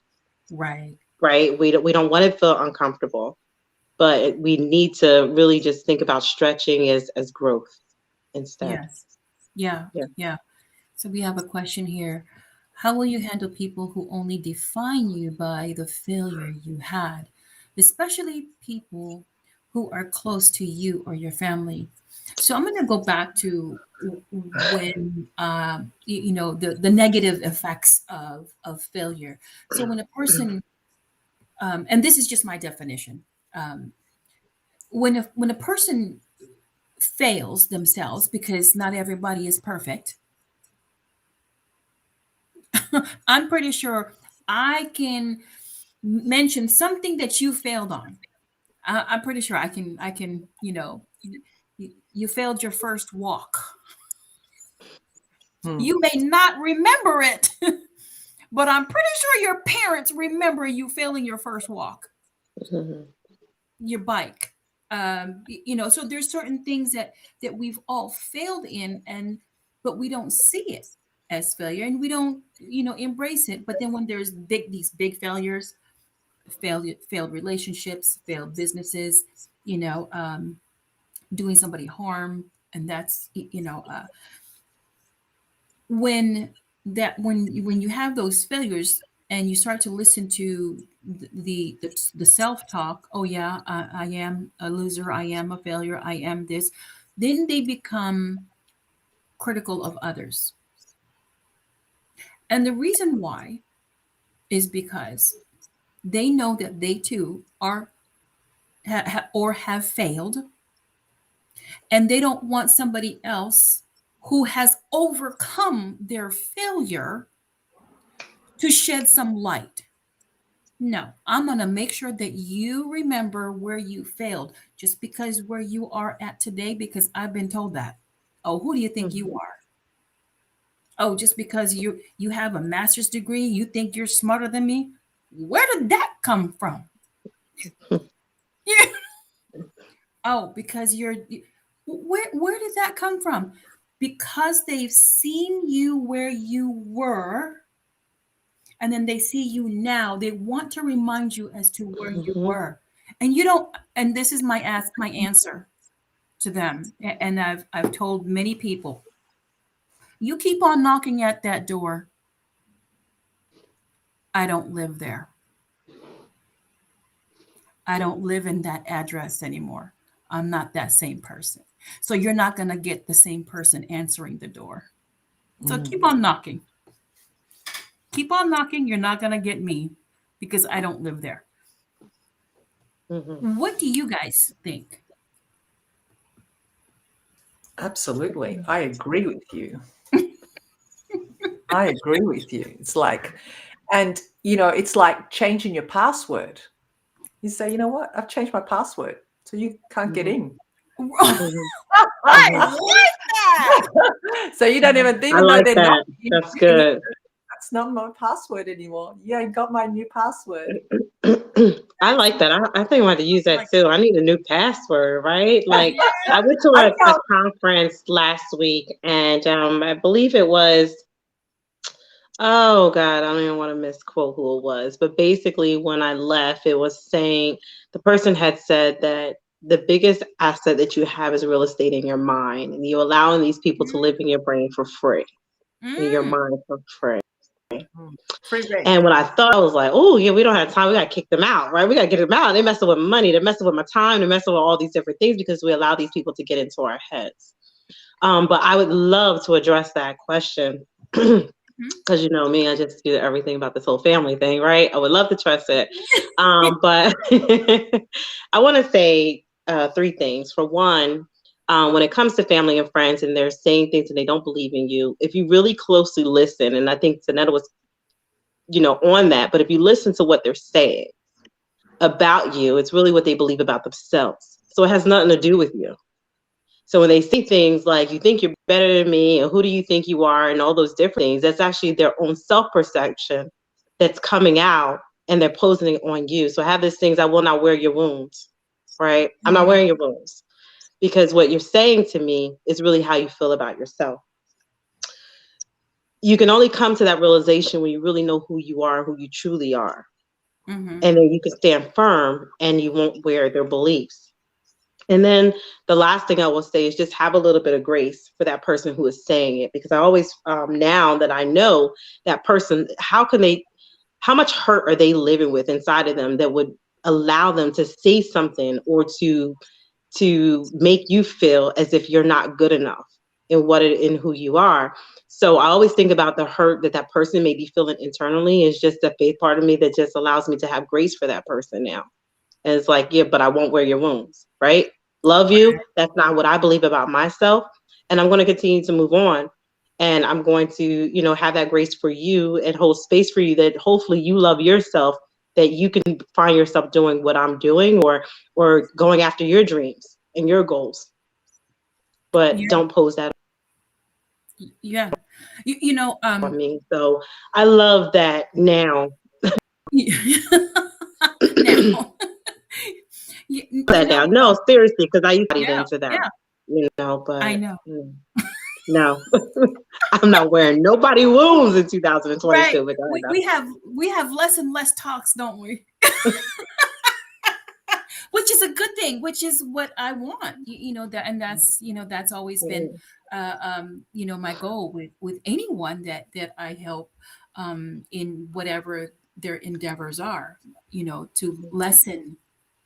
Right. right? We don't want to feel uncomfortable, but we need to really just think about stretching as growth instead. Yes. Yeah. Yeah. Yeah. So we have a question here. How will you handle people who only define you by the failure you had, especially people who are close to you or your family? So I'm going to go back to when the negative effects of failure. So when a person, and this is just my definition, um, when a person fails themselves, because not everybody is perfect, I'm pretty sure I can mention something that you failed on. I'm pretty sure I can, you failed your first walk. Hmm. You may not remember it, but I'm pretty sure your parents remember you failing your first walk, Mhm. your bike. So there's certain things that we've all failed in, but we don't see it as failure, and we don't, embrace it. But then when there's these big failures, failed relationships, failed businesses, doing somebody harm, and that's when when you have those failures and you start to listen to the self talk. Oh yeah, I am a loser. I am a failure. I am this. Then they become critical of others, and the reason why is because they know that they too are or have failed, and they don't want somebody else who has overcome their failure to shed some light. No, I'm going to make sure that you remember where you failed, just because where you are at today, because I've been told that. Oh, who do you think you Mhm. are? Oh, just because you have a master's degree, you think you're smarter than me? Where did that come from? Yeah. Oh, because where did that come from? Because they've seen you where you were, and then they see you now. They want to remind you as to where you Mhm. were. And you don't, and this is my answer to them. And I've told many people, you keep on knocking at that door. I don't live there. I don't live in that address anymore. I'm not that same person. So you're not going to get the same person answering the door. So keep Mm. on knocking. Keep on knocking. You're not going to get me because I don't live there. Mhm. What do you guys think? Absolutely. I agree with you. I agree with you. It's like, and it's like changing your password. You say, you know what? I've changed my password, so you can't get Mhm. in. Mhm. I Mhm. like that. So you don't even, I even though like they're not, that. That's good. that's not my password anymore. You ain't got my new password. I like that. I think I'm going to use that Like, too. I need a new password, right? Like I went to I a tell, conference last week, and I believe it was, oh God, I don't even want to misquote who it was, but basically when I left, it was saying the person had said that the biggest asset that you have is real estate in your mind, and you allowing these people to live in your brain for free, in your mm, mind for free. free rent. And when I thought, I was like, oh, yeah, we don't have time. We got to kick them out, right? We got to get them out. They're messing with money. They're messing with my time. They're messing with all these different things because we allow these people to get into our heads. But I would love to address that question because mm, you know me, I just do everything about this whole family thing, right? I would love to trust it. But I want to say three things. For one, when it comes to family and friends and they're saying things and they don't believe in you, if you really closely listen, and I think Tanetta was on that. But if you listen to what they're saying about you, it's really what they believe about themselves. So it has nothing to do with you. So when they say things like, you think you're better than me, and who do you think you are, and all those different things, that's actually their own self perception that's coming out and they're posing it on you. So I have these things, I will not wear your wounds, right? I'm not mm, wearing your wounds because what you're saying to me is really how you feel about yourself. You can only come to that realization when you really know who you are, who you truly are, mhm, and then you can stand firm and you won't wear their beliefs. And then the last thing I will say is just have a little bit of grace for that person who is saying it, because I always now that I know that person, how much hurt are they living with inside of them that would allow them to say something or to make you feel as if you're not good enough in who you are. So I always think about the hurt that that person may be feeling internally is just a faith part of me that just allows me to have grace for that person now. And it's like, yeah, but I won't wear your wounds, right? Love you. That's not what I believe about myself. And I'm going to continue to move on. And I'm going to, have that grace for you and hold space for you that hopefully you love yourself, that you can find yourself doing what I'm doing or going after your dreams and your goals. But yeah, don't pose that yeah. You know, on me. So I love that now. now, you That know, now. No, seriously, because I used to yeah, into them, yeah. I but know. no. I'm not wearing nobody wounds in Right. 2022, but go ahead We now. we have we have less and less talks, don't we? Which is a good thing, which is what I want. That, and that's always been Mm, my goal with anyone that I help in whatever their endeavors are, to lessen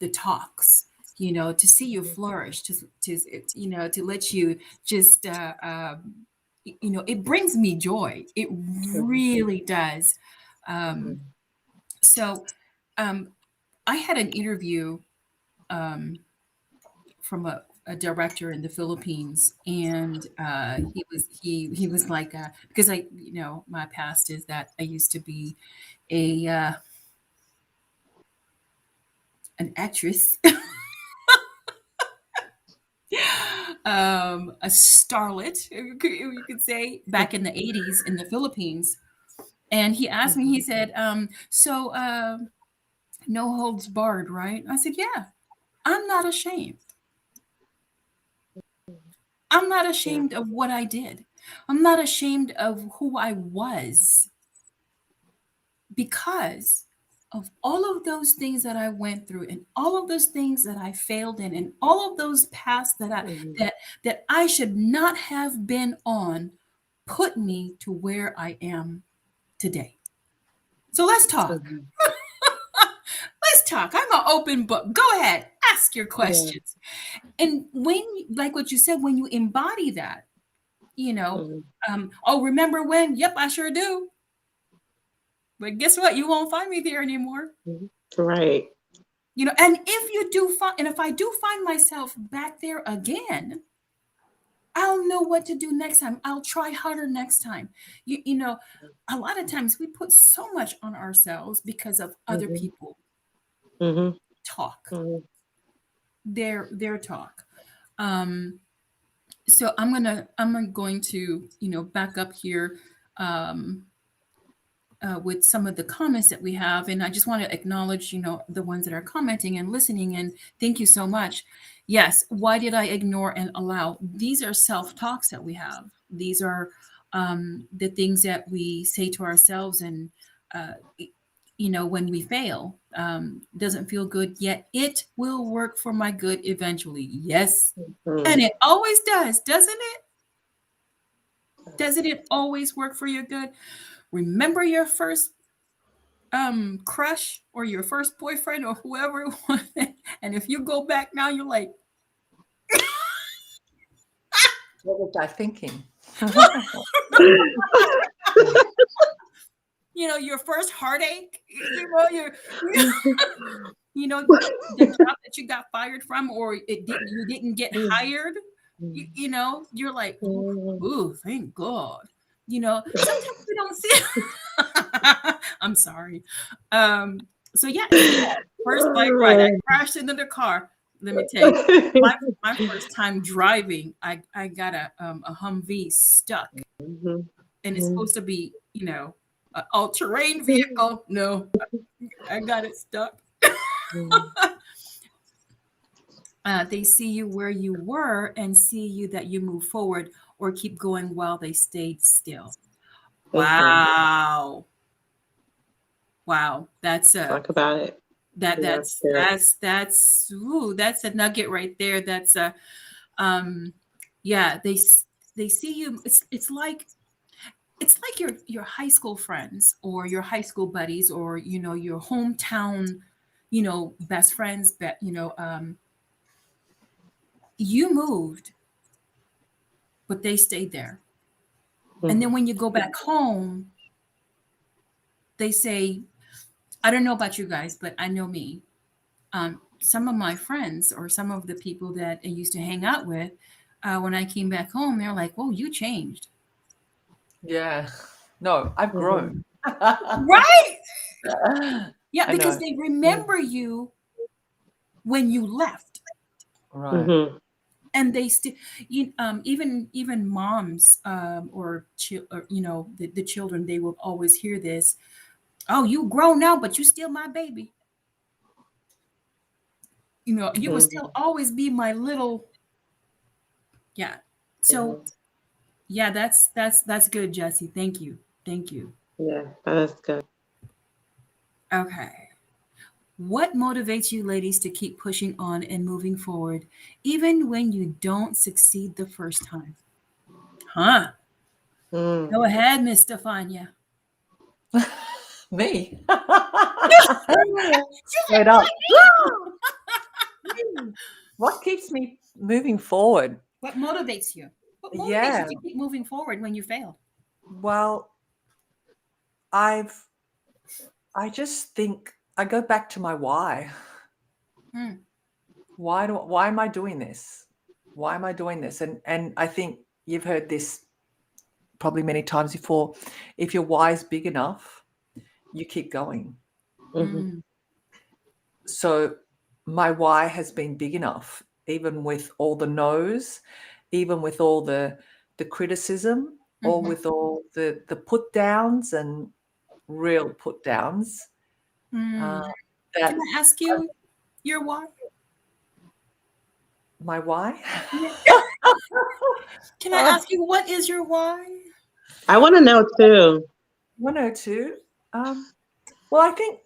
the talks, to see you flourish, to let you just it brings me joy. It mhm, really does. Um, mhm, so um, I had an interview um, from a director in the Philippines, and he was like, because my past is that I used to be a an actress, a starlet, you could say, back in the '80s in the Philippines. And he asked me, he mhm, said, "So, no holds barred, right?" I said, "Yeah, I'm not ashamed." I'm not Yeah. ashamed of what I did. I'm not ashamed of who I was because of all of those things that I went through and all of those things that I failed in and all of those paths that I Mhm. that I should not have been on put me to where I am today. So let's talk. Mhm. Let's talk. I'm an open book. Go ahead, ask your Yeah. questions. And when, like what you said, when you embody that, you know, Mhm. oh, remember when? Yep, I sure do. But guess what? You won't find me there anymore. Mhm. Right. And if you do find, and if I do find myself back there again, I'll know what to do next time. I'll try harder next time. A lot of times we put so much on ourselves because of other Mhm. people Mhm. talk, Mhm. their talk. Um, so I'm going to back up here. Um, with some of the comments that we have. And I just want to acknowledge, the ones that are commenting and listening. And thank you so much. Yes. Why did I ignore and allow? These are self talks that we have. These are the things that we say to ourselves. And, when we fail, doesn't feel good yet. It will work for my good eventually. Yes. Mhm. And it always does, doesn't it? Doesn't it always work for your good? Remember your first crush or your first boyfriend or whoever it was. And if you go back now, you're like, What was I thinking? your first heartache, the job that you got fired from, or you didn't get hired, you're like, ooh, Mhm. ooh, thank God. Sometimes we don't see. I'm sorry. So yes, first bike ride, I crashed into the car. Let me tell you, my first time driving, I got a Humvee stuck, Mhm. and it's Mhm. supposed to be an all-terrain vehicle. No, I got it stuck. Mhm. They see you where you were and see you that you move forward or keep going while they stayed still. Mhm. Wow. Wow. That's a Talk about it. that Yeah, that's good. that's ooh, that's a nugget right there. That's a um yeah, they see you. It's like your high school friends or your high school buddies or your hometown best friends, but you moved, but they stayed there. And then Mhm. when you go back home, they say, I don't know about you guys, but I know me. Some of my friends or some of the people that I used to hang out with, when I came back home, they're like, "Oh, you changed." Yeah. No, I've Mhm. grown. Right? Yeah, I because know. they remember you when you left. Right. Mhm. And they still, even moms, or the children, they will always hear this. Oh, you grown now, but you still my baby. You will Mhm. still always be my little. Yeah. So Mhm. yeah, that's good, Jesse. Thank you. Thank you. Yeah, that's good. Okay. What motivates you ladies to keep pushing on and moving forward, even when you don't succeed the first time? Huh? Mm. Go ahead, Miss Stefania. Me. Straight up. What keeps me moving forward? What motivates you? What motivates you Yeah. to keep moving forward when you failed? Well, I've I just think I go back to my why. Hmm. Why am I doing this? Why am I doing this? And I think you've heard this probably many times before. If your why is big enough, you keep going. Mhm. Hmm. So my why has been big enough, even with all the no's, even with all the criticism, or Hmm. with all the put downs and real put downs. Uh, Hmm. Can that I ask you your why? my why? Yeah. Can I ask you what is your why? I want to know too. 102. Well, I think,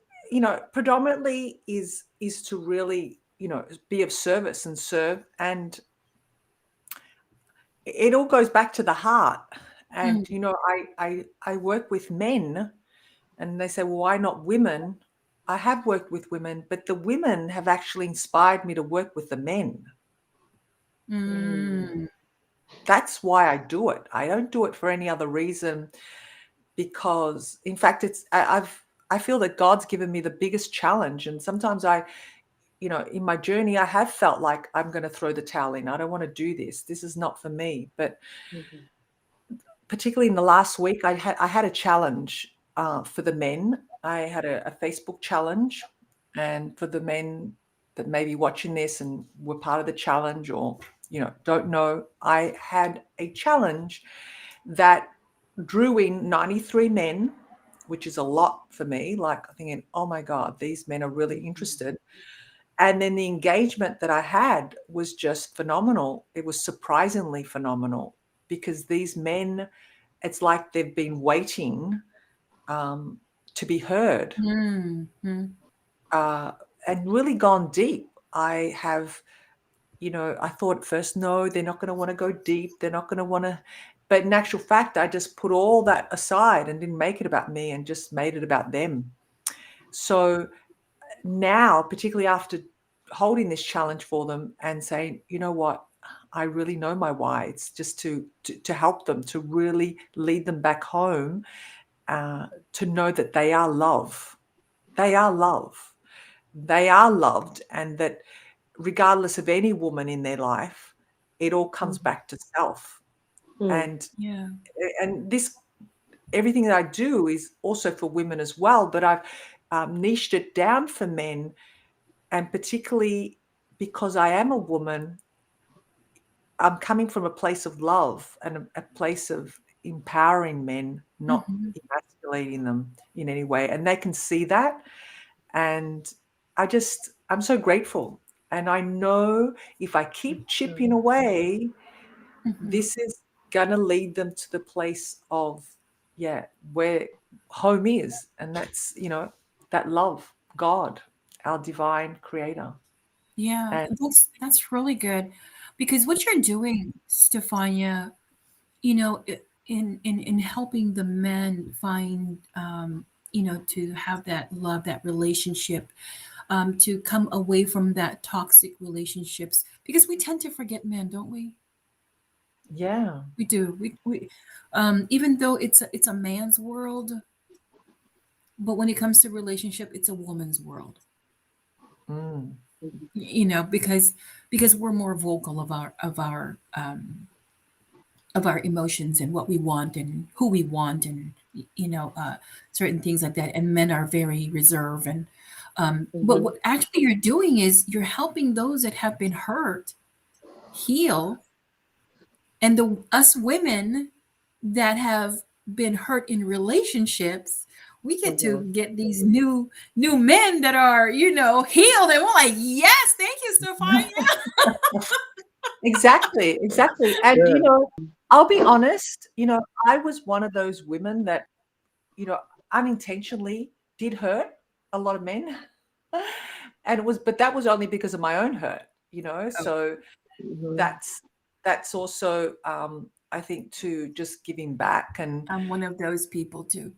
predominantly is to really, be of service and serve. And it all goes back to the heart. And, Mm, I work with men, and they say, well, why not women? I have worked with women, but the women have actually inspired me to work with the men. mm, That's why I do it. I don't do it for any other reason, because in fact I feel that God's given me the biggest challenge. And sometimes in my journey, I have felt like I'm going to throw the towel in. I don't want to do this. This is not for me. But Mhm. particularly in the last week, I had a challenge for the men. I had a Facebook challenge, and for the men that may be watching this and were part of the challenge, or don't know, I had a challenge that drew in 93 men, which is a lot for me. Like, I'm thinking, oh my God, these men are really interested. And then the engagement that I had was just phenomenal. It was surprisingly phenomenal, because these men, it's like they've been waiting to be heard, mm, mm, uh, and really gone deep. I have, I thought at first, no, they're not going to want to go deep. They're not going to want to. But in actual fact, I just put all that aside and didn't make it about me, and just made it about them. So now, particularly after holding this challenge for them and saying, you know what, I really know my why. It's just to help them, to really lead them back home, to know that they are love. They are love. They are loved, and that regardless of any woman in their life, it all comes Mhm. back to self. Mm. And this, everything that I do is also for women as well, but I've niched it down for men. And particularly because I am a woman, I'm coming from a place of love and a place of empowering men, not mhm. emasculating them in any way. And they can see that. And I'm so grateful. And I know if I keep chipping away, Mhm. this is going to lead them to the place of, yeah, where home is. And that's, that love, God, our divine creator. Yeah, And that's really good because what you're doing, Stefania, in helping the men find, to have that love, that relationship, to come away from that toxic relationships, because we tend to forget men, don't we? yeah. We do. Even though it's a man's world, but when it comes to relationship, it's a woman's world. Mm. Because we're more vocal of our emotions and what we want and who we want, and certain things like that, and men are very reserved. And but Mhm. what actually you're doing is you're helping those that have been hurt heal, and the us women that have been hurt in relationships, we get to Mhm. get these new men that are healed, and we're like, yes, thank you, Stefania. Exactly, exactly. And, Good. I'll be honest, I was one of those women that, you know, unintentionally did hurt a lot of men. And but that was only because of my own hurt, Oh, so Mhm. that's also, I think, to just giving back. And I'm one of those people too.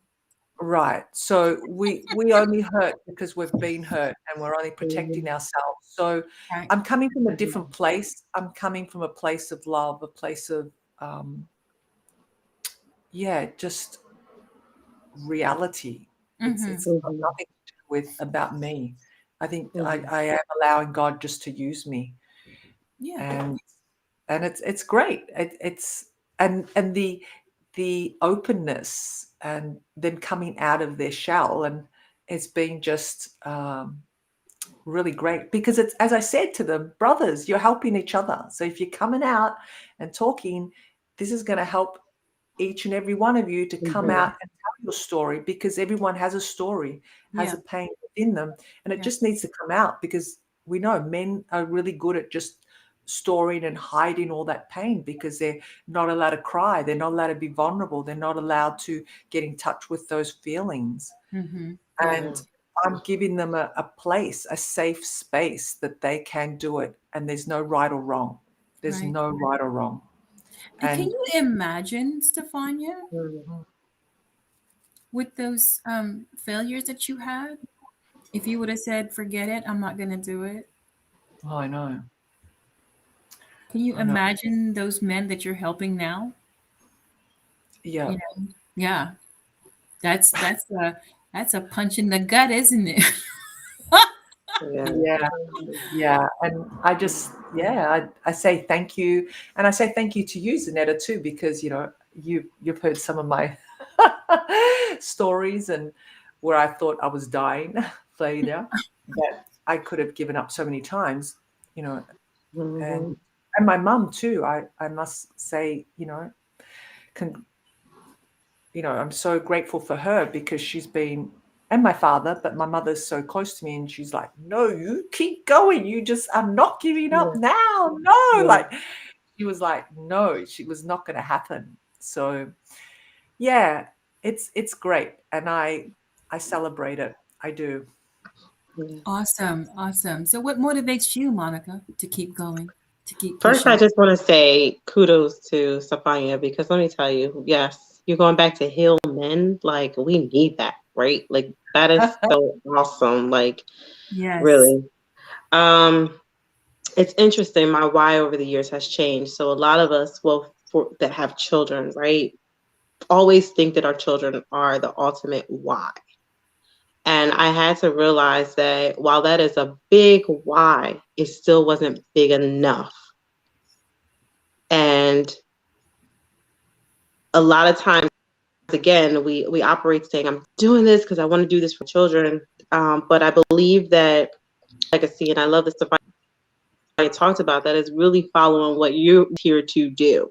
right. So we only hurt because we've been hurt, and we're only protecting Mhm. ourselves. So Right. I'm coming from a different Mhm. place. I'm coming from a place of love, a place of um, yeah, just reality. It's Mm-hmm. got Mhm. nothing to do with about me. I think Mhm. I am allowing God just to use me, Yeah. and it's great. It's and the openness, and them coming out of their shell, and it's been just really great, because it's, as I said to them, brothers, you're helping each other. So if you're coming out and talking, this is going to help each and every one of you to come Mhm. out and tell your story, because everyone has a story, has Yeah. a pain within them, and it Yeah. just needs to come out, because we know men are really good at just storing and hiding all that pain because they're not allowed to cry. They're not allowed to be vulnerable. They're not allowed to get in touch with those feelings. Mm-hmm. And I'm giving them a place, a safe space that they can do it. And there's no right or wrong. There's Right. no right or wrong. And can And you imagine, Stefania, with those failures that you had, if you would have said, "Forget it, I'm not going to do it"? oh, I know. Can you I know. imagine those men that you're helping now? Yeah. You know, yeah, that's a punch in the gut, isn't it? Yeah. And I just, I say thank you. And I say thank you to you, Zanetta, too, because, you've heard some of my stories and where I thought I was dying, failure, that I could have given up so many times, and my mum too. I must say, I'm so grateful for her because she's been, and my father, but my mother's so close to me and she's like, no, you keep going. I'm not giving up now. No, like she was like, no, she was not going to happen. So yeah, it's great. And I celebrate it. I do. Awesome, awesome. So what motivates you, Monica, to keep going, to keep First, I pushing? just want to say kudos to Stefania because let me tell you, yes, you're going back to heal men. Like, we need that, right? Like, that is so awesome. Like, Yes. really. It's interesting. My why over the years has changed. So a lot of us, that have children, right, always think that our children are the ultimate why. And I had to realize that while that is a big why, it still wasn't big enough. And a lot of times, again, we operate saying, I'm doing this because I want to do this for children. But I believe that legacy, and I love this stuff I talked about, that is really following what you're here to do,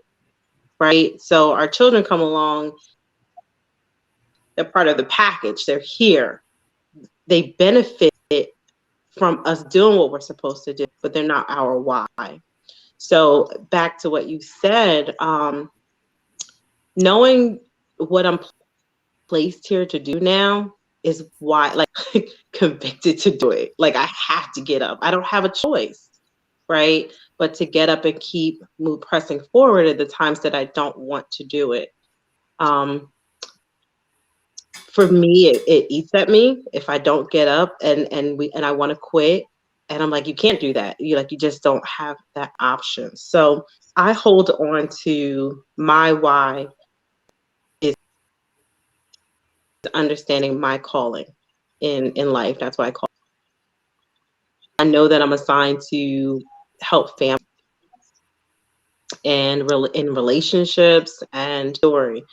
right? So our children come along, they're part of the package, they're here. They benefit from us doing what we're supposed to do, but they're not our why. So back to what you said, knowing what I'm placed here to do now is why, like, convicted to do it. Like, I have to get up. I don't have a choice, right? But to get up and keep pressing forward at the times that I don't want to do it. For me, it eats at me if I don't get up and I want to quit. And I'm like, you can't do that. You just don't have that option. So I hold on to my why is understanding my calling in life. That's why I know that I'm assigned to help families and in relationships and story.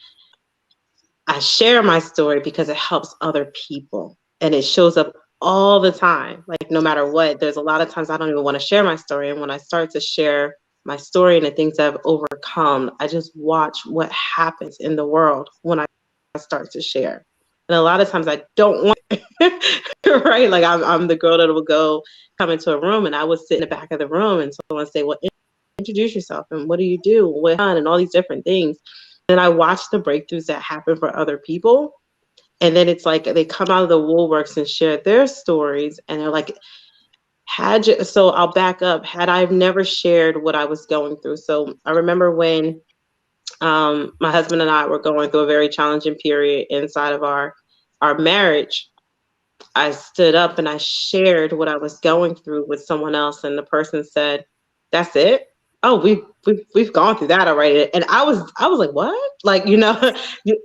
I share my story because it helps other people, and it shows up all the time. Like, no matter what, there's a lot of times I don't even want to share my story. And when I start to share my story and the things I've overcome, I just watch what happens in the world when I start to share. And a lot of times I don't want right? Like, I'm the girl that will come into a room and I would sit in the back of the room and someone would say, well, introduce yourself and what do you do? What, and all these different things. And I watch the breakthroughs that happen for other people. And then it's like they come out of the woolworks and share their stories. And they're like, so I'll back up. Had I never shared what I was going through. So I remember when my husband and I were going through a very challenging period inside of our marriage. I stood up and I shared what I was going through with someone else. And the person said, that's it? Oh, we've gone through that already. And I was like, what? Like,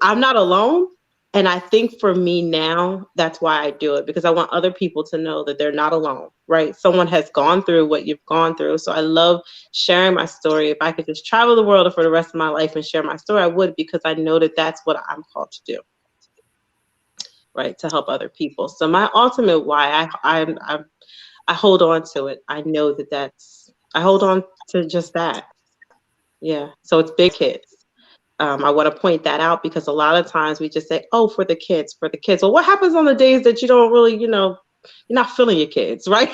I'm not alone. And I think for me now, that's why I do it, because I want other people to know that they're not alone, right? Someone has gone through what you've gone through. So I love sharing my story. If I could just travel the world for the rest of my life and share my story, I would, because I know that that's what I'm called to do, right? To help other people. So my ultimate why, I hold on to it. I know that I hold on to just that. Yeah. So it's big kids. I want to point that out because a lot of times we just say, oh, for the kids. Well, what happens on the days that you don't really, you're not feeling your kids, right?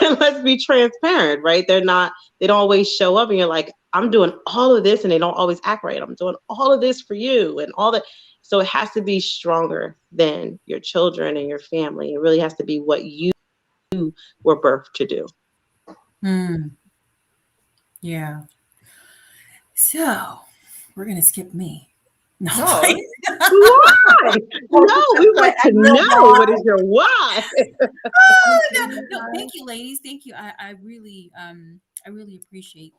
And let's be transparent, right? They don't always show up and you're like, I'm doing all of this and they don't always act right. I'm doing all of this for you and all that. So it has to be stronger than your children and your family. It really has to be what you were birthed to do. Hmm. Yeah. So we're gonna skip me. No, I'm No. playing. Why? Well, No, we just say, want to and your know what is why. your why. Oh, And no, your no, why. thank you, ladies. Thank you. I really appreciate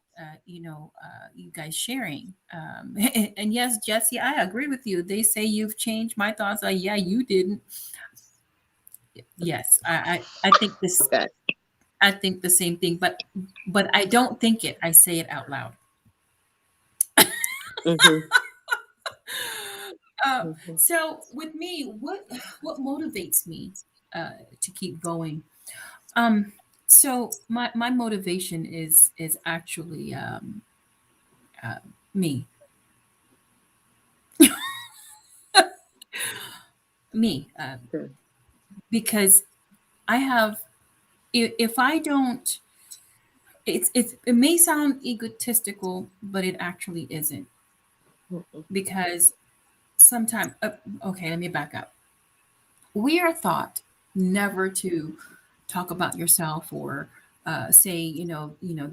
you guys sharing. And yes, Jesse, I agree with you. They say you've changed. My thoughts are, yeah, you didn't. Yes, I think this. Okay. I think the same thing, but I don't think it. I say it out loud. Mm-hmm. Uh, Mm-hmm. so with me, what motivates me to keep going? Um, so my motivation is actually uh, me, me, because I have. If I don't, it may sound egotistical, but it actually isn't Mm-hmm. because sometimes. Okay, let me back up. We are taught never to talk about yourself or say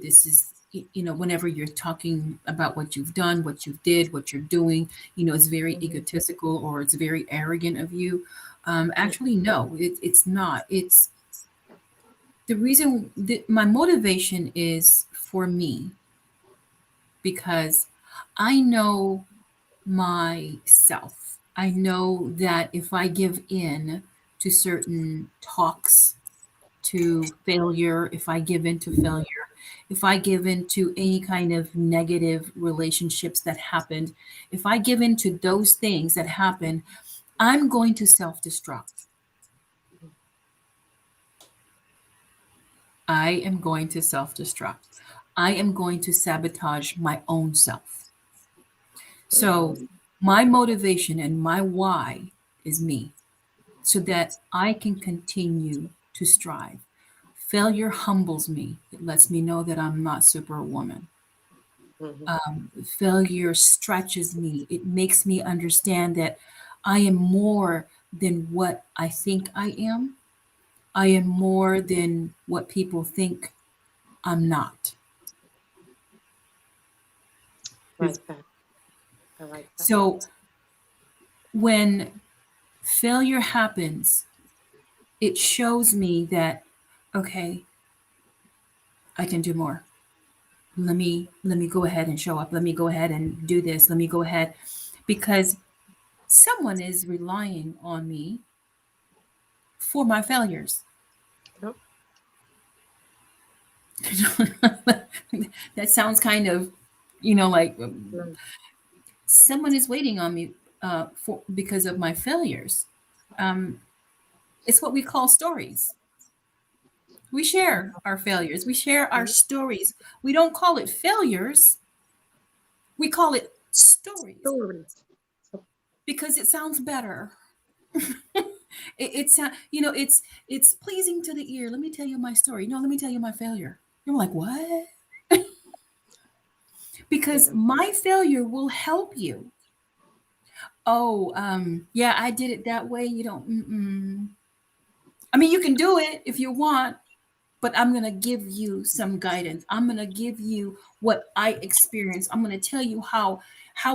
this is whenever you're talking about what you've done, what you did, what you're doing, it's very Mm-hmm. egotistical or it's very arrogant of you. Actually no, it's not. It's the reason that my motivation is for me because I know myself. I know that if I give in to certain talks, to failure, if I give in to failure, if I give in to any kind of negative relationships that happened, if I give in to those things that happen, I'm going to self destruct. I am going to self destruct. I am going to sabotage my own self. So, Mm-hmm. my motivation and my why is me so that I can continue to strive. Failure humbles me. It lets me know that I'm not superwoman. Mm-hmm. Failure stretches me. It makes me understand that I am more than what I think I am. I am more than what people think I'm not. Like that. I like that. So when failure happens, it shows me that, okay, I can do more. Let me go ahead and show up. Let me go ahead and do this. Let me go ahead because someone is relying on me for my failures. Yep. That sounds kind of, like No. someone is waiting on me for because of my failures. Um, it's what we call stories. We share our failures. We share our Mhm. stories. We don't call it failures. We call it stories Stories. because it sounds better. It's it's pleasing to the ear. Let me tell you my story. No, let me tell you my failure. You're like, what? Because Yeah. my failure will help you. Oh, yeah, I did it that way. You don't. I mean, you can do it if you want, but I'm gonna give you some guidance. I'm gonna give you what I experienced. I'm gonna tell you how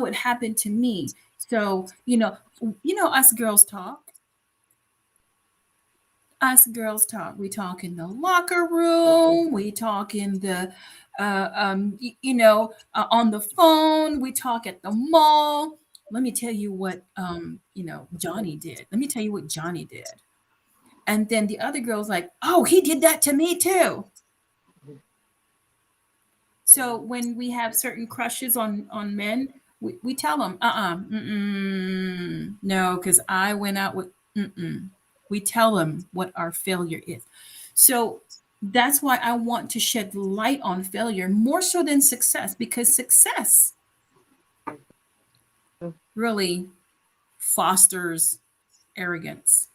it happened to me. So us girls talk. Us girls talk. We talk in the locker Mhm. room. We talk in the, on the phone. We talk at the mall. Let me tell you what, Johnny did. Let me tell you what Johnny did. And then the other girl's like, oh, he did that to me too. So Yeah. when we have certain crushes on men, we tell them, no, because I went out with, we tell them what our failure is. So that's why I want to shed light on failure more so than success, because success really fosters arrogance.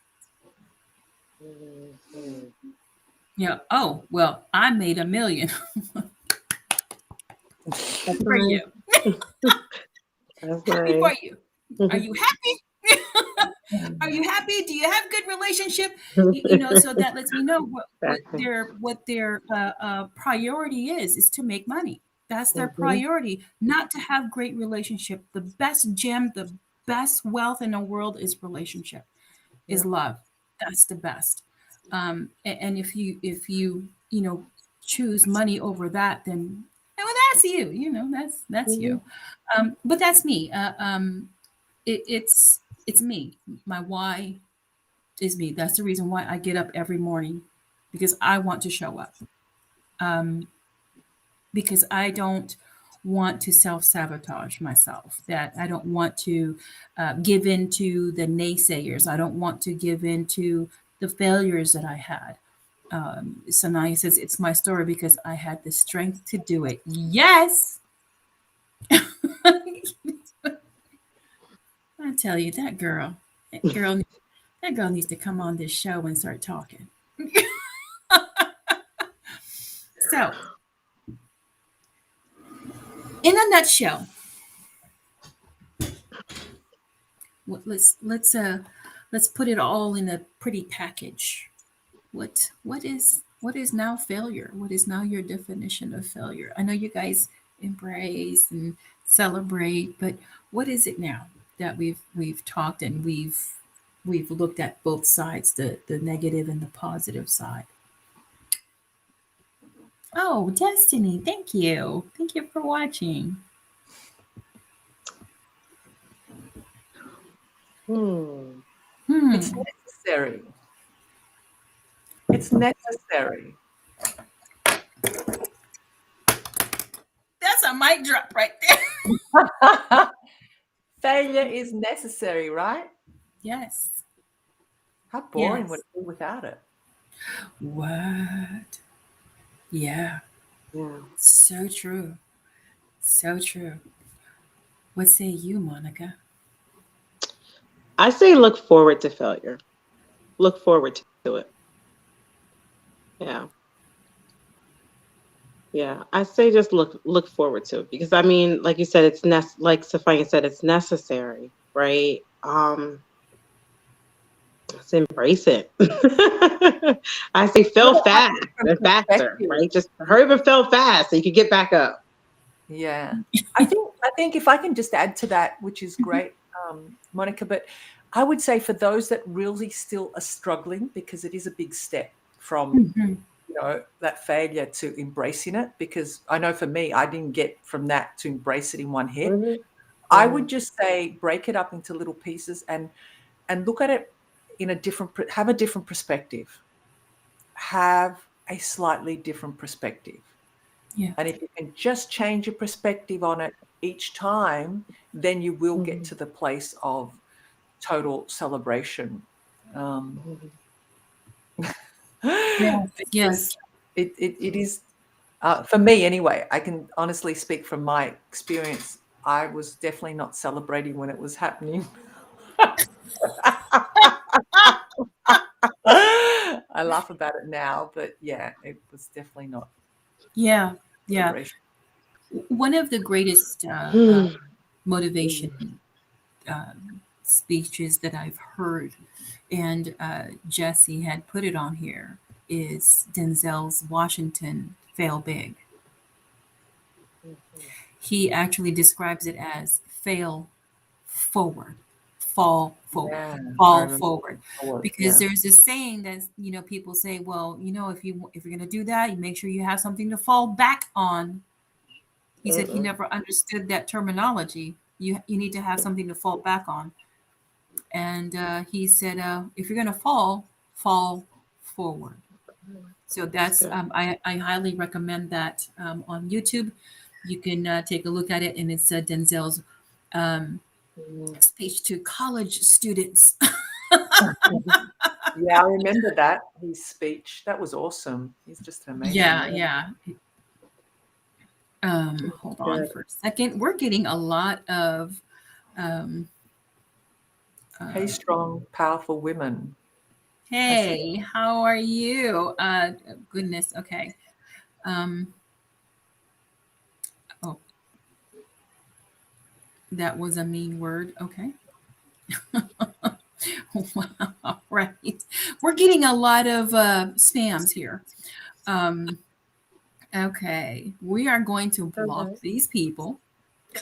Mhm. Yeah. Oh, well, I made a million. That's For nice. you. That's Happy for nice. you. Are you happy? Are you happy? Do you have good relationship? So that lets me know Exactly. what their priority is to make money. That's their Hmm. priority, not to have great relationship. The best gem, the best wealth in the world is relationship, is Yep. love. That's the best. And if you choose money over that, then well, that's you. That's Hmm. you. But that's me. It's me. My why is me. That's the reason why I get up every morning, because I want to show up. Um, because I don't want to self sabotage myself. That I don't want to give in to the naysayers. I don't want to give in to the failures that I had. Sanaya says it's my story because I had the strength to do it. Yes, I tell you that girl, that girl needs to come on this show and start talking. So, in a nutshell, let's put it all in a pretty package. What is now failure? What is now your definition of failure? I know you guys embrace and celebrate, but what is it now that we've talked and we've looked at both sides, the negative and the positive side? Oh, Destiny, thank you. Thank you for watching. Hmm. It's Hmm. necessary. It's necessary. That's a mic drop right there. Failure is necessary, right? Yes. How boring would Yes. it be without it? What? Yeah. Yeah. So true. So true. What say you, Monica? I say look forward to failure. Look forward to it. Yeah. Yeah. I say just look forward to it because I mean, like you said, like Sophia said, it's necessary, right? Just embrace it. I say fail Look at it fast from a different and faster, perspective. right? Just hurry up and fail fast so you can get back up. Yeah. I think if I can just add to that, which is Mhm. great, Monica, but I would say for those that really still are struggling, because it is a big step from, Mhm. that failure to embracing it, because I know for me, I didn't get from that to embrace it in one hit. Hmm. I Hmm. would just say break it up into little pieces and look at it in have a different perspective. Have a slightly different perspective. Yeah. And if you can just change your perspective on it each time, then you will get Hmm. to the place of total celebration. Um, Yes. because Yes. it is, for me anyway, I can honestly speak from my experience. I was definitely not celebrating when it was happening. I laugh about it now, but yeah, it was definitely not Yeah. Yeah. celebration. One of the greatest Hmm. motivation speeches that I've heard, and Jesse had put it on here, is Denzel's Washington Fail Big. He actually describes it as fail forward, fall forward, Yeah, I fall remember. forward. Because Yeah. there's this saying that people say, well, if you're gonna do that, you make sure you have something to fall back on. He said he Mm-mm. never understood that terminology. You need to have something to fall back on. And he said, if you're gonna fall forward. So That's that's good. I highly recommend that on YouTube. You can take a look at it, and it's Denzel's um, Mm. speech to college students. Yeah, I remember that, his speech. That was awesome. He's just an amazing Yeah, man. yeah. Hold on Good. for a second. We're getting a lot of um, Hey, uh, strong, powerful women. Hey, how are you? Goodness. Okay. Um, oh, that was a mean word. Okay. Wow. Right. We're getting a lot of spams here. Um, okay. We are going to block these people.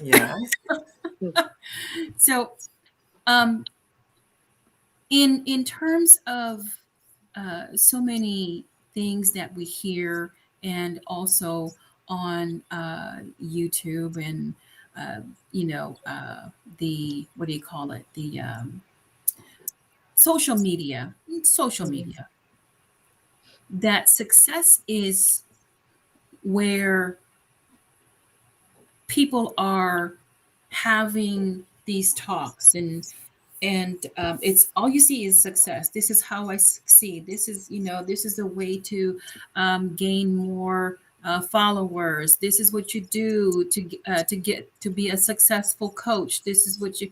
Yes. So, um, in terms of so many things that we hear, and also on YouTube and uh, you know the what do you call it, the social media, that success is where people are having these talks, and it's all you see is success. This is how I succeed. This is, this is the way to gain more followers. This is what you do to get to be a successful coach. This is what you.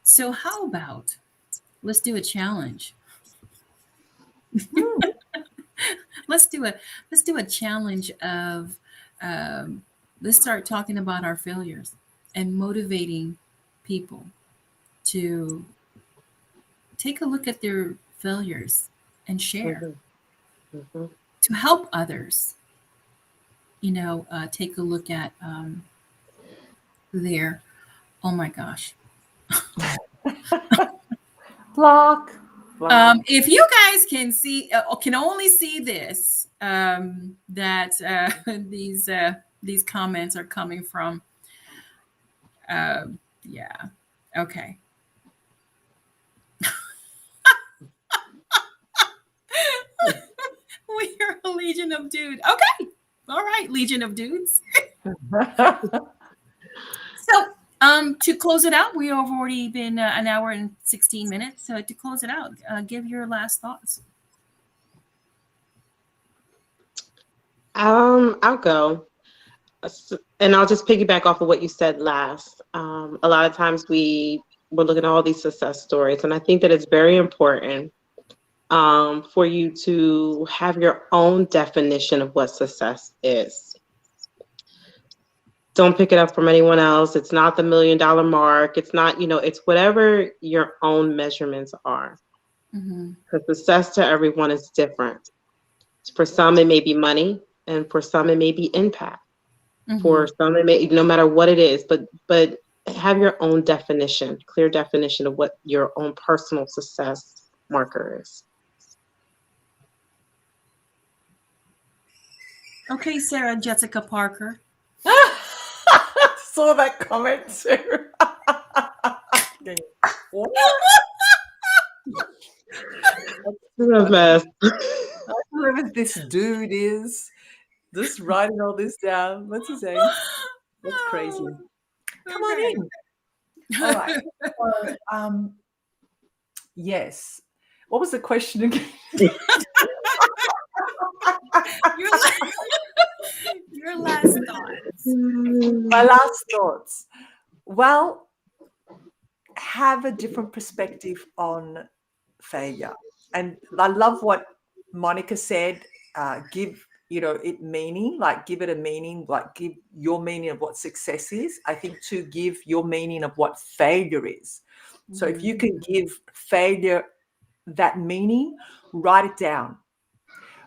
So how about let's do a challenge. Hmm. Let's do a challenge of um, let's start talking about our failures and motivating people to take a look at their failures and share Mhm. Mhm. to help others, take a look at their, oh my gosh. Block. Block. If you guys can see, can only see this, that these comments are coming from, yeah, okay. We are a legion of dudes. Okay, all right, legion of dudes. So, to close it out, we have already been an hour and 16 minutes. So, to close it out, give your last thoughts. I'll go. And I'll just piggyback off of what you said last. A lot of times we're looking at all these success stories, and I think that it's very important for you to have your own definition of what success is. Don't pick it up from anyone else. It's not the $1 million mark. It's not, it's whatever your own measurements are. Mm-hmm. Because success to everyone is different. For some, it may be money, and for some, it may be impact. Mm-hmm. For some, it may, no matter what it is, but have your own definition, clear definition of what your own personal success marker is. Okay, Sarah Jessica Parker. Saw that comment too. What? The best. Whoever this dude is, just writing all this down. What's his name? That's crazy. Come on Okay. in. All right. So, yes. What was the question again? Your last thoughts. My last thoughts. Well, have a different perspective on failure. And I love what Monica said. Give it meaning, like give it a meaning, like give your meaning of what success is. I think to give your meaning of what failure is. So if you can give failure that meaning, write it down.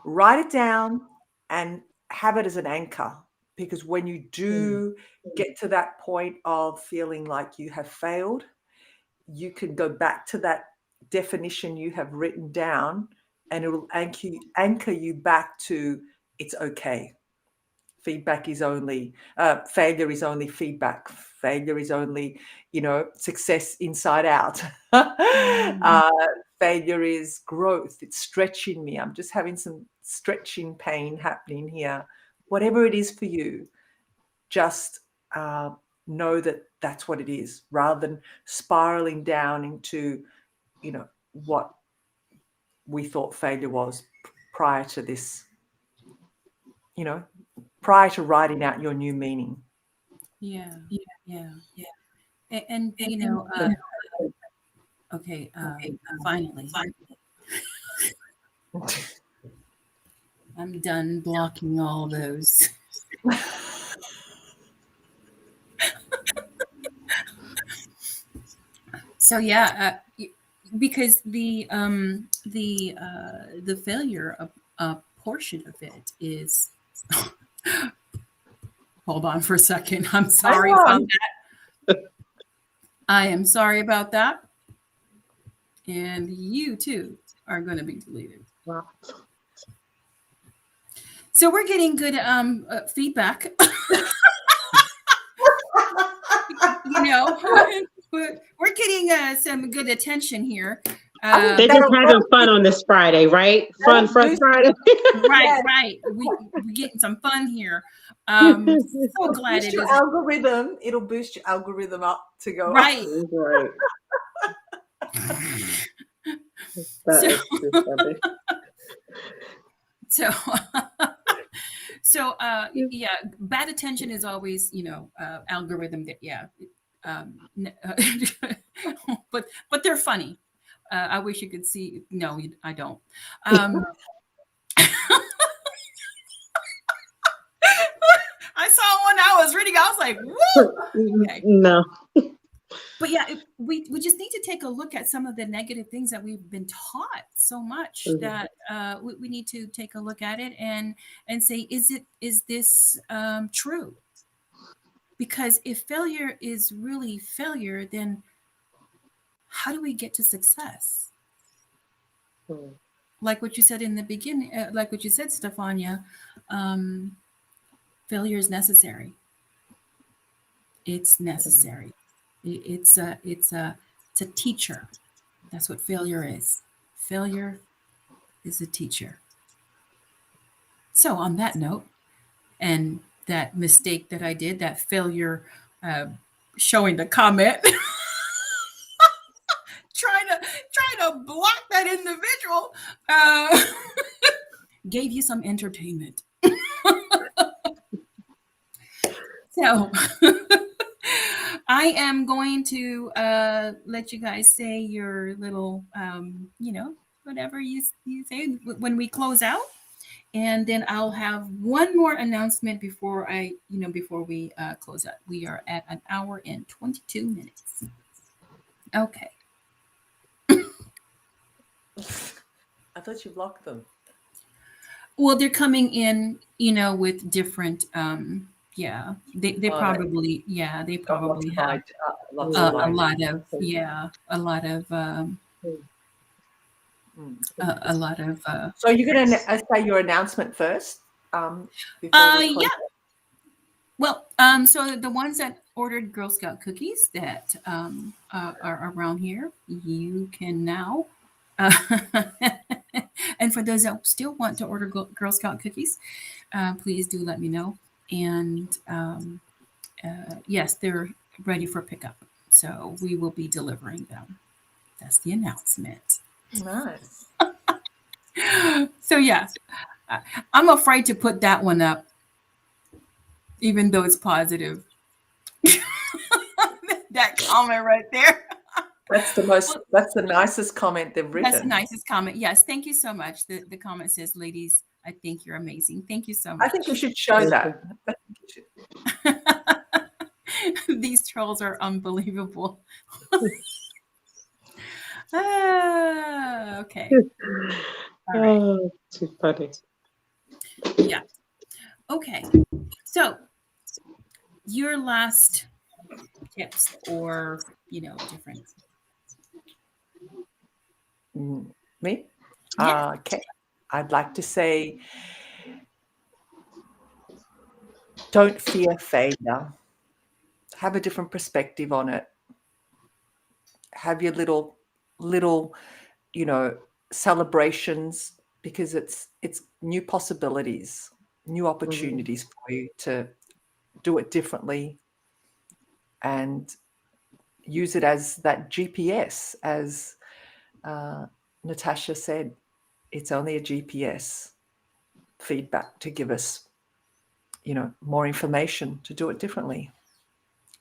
Write it down and have it as an anchor. Because when you do get to that point of feeling like you have failed, you can go back to that definition you have written down, and it will anchor you back to it's okay. Feedback is only failure is only feedback. Failure is only success inside out. Failure is growth. It's stretching me. I'm just having some stretching pain happening here. Whatever it is for you, just know that that's what it is, rather than spiraling down into what we thought failure was prior to this, prior to writing out your new meaning. Yeah. And okay, finally, I'm done blocking all those. So yeah, because the failure portion of it is. Hold on for a second. I'm sorry Hang about on. that. I am sorry about that. And you too are going to be deleted. Wow. So we're getting good feedback. You know, we're getting some good attention here. I think They're just having that'll fun on this Friday, right? Fun boost. Friday. Right, Yes. right. We're getting some fun here. So glad Boost it your is. algorithm. It'll boost your algorithm up to go up. Right. Right. That So, is too funny. so, so, yeah, bad attention is always, algorithm that, yeah. But they're funny. I wish you could see. No, I don't. I saw one I was reading. I was like, "Woo!" Okay. No. But yeah, we just need to take a look at some of the negative things that we've been taught so much that we need to take a look at it and say, is this true? Because if failure is really failure, then how do we get to success? Like what you said in the beginning, like what you said, Stefania, failure is necessary. It's necessary. It's a teacher. That's what failure is. Failure is a teacher. So on that note, and that mistake that I did, that failure, showing the comment, trying to block that individual, gave you some entertainment. So I am going to let you guys say your little, whatever you say when we close out. And then I'll have one more announcement before before we close out. We are at an hour and 22 minutes. Okay. I thought you blocked them. Well, they're coming in, with different, yeah, they probably, yeah, they probably have a lot of, yeah, a lot of, a lot of. So you're going to say your announcement first? Yeah. Well, so the ones that ordered Girl Scout cookies that are around here, you can now. And for those that still want to order Girl Scout cookies, please do let me know. And yes, they're ready for pickup. So we will be delivering them. That's the announcement. Nice. So yeah, I'm afraid to put that one up, even though it's positive. That comment right there. That's the nicest comment they've written. That's the nicest comment. Yes, thank you so much. The comment says, "Ladies, I think you're amazing. Thank you so much." I think you should show that. These trolls are unbelievable. Okay. All right. Oh, too funny. Yeah. Okay. So your last tips or, different. Me? Yeah. Okay. I'd like to say, don't fear failure. Have a different perspective on it. Have your little, celebrations, because it's new possibilities, new opportunities for you to do it differently and use it as that GPS, as Natasha said. It's only a GPS feedback to give us, more information to do it differently.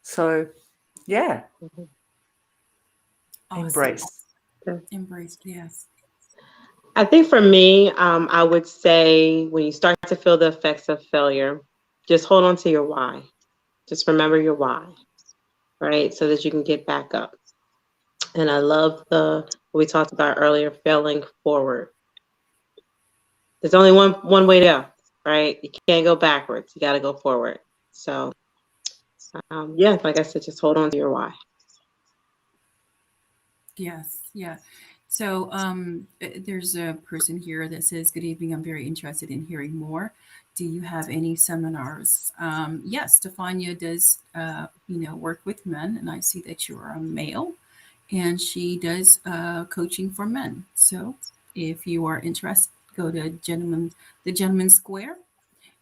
So, yeah. Awesome. Embrace. Embrace, yes. I think for me, I would say when you start to feel the effects of failure, just hold on to your why. Just remember your why, right? So that you can get back up. And I love what we talked about earlier, failing forward. There's only one way to go, right? You can't go backwards. You got to go forward. So, yeah, like I said, just hold on to your why. Yes, yeah. So there's a person here that says, "Good evening. I'm very interested in hearing more. Do you have any seminars?" Yes, Stefania does. Work with men, and I see that you are a male, and she does coaching for men. So if you are interested, go to the Gentleman Square,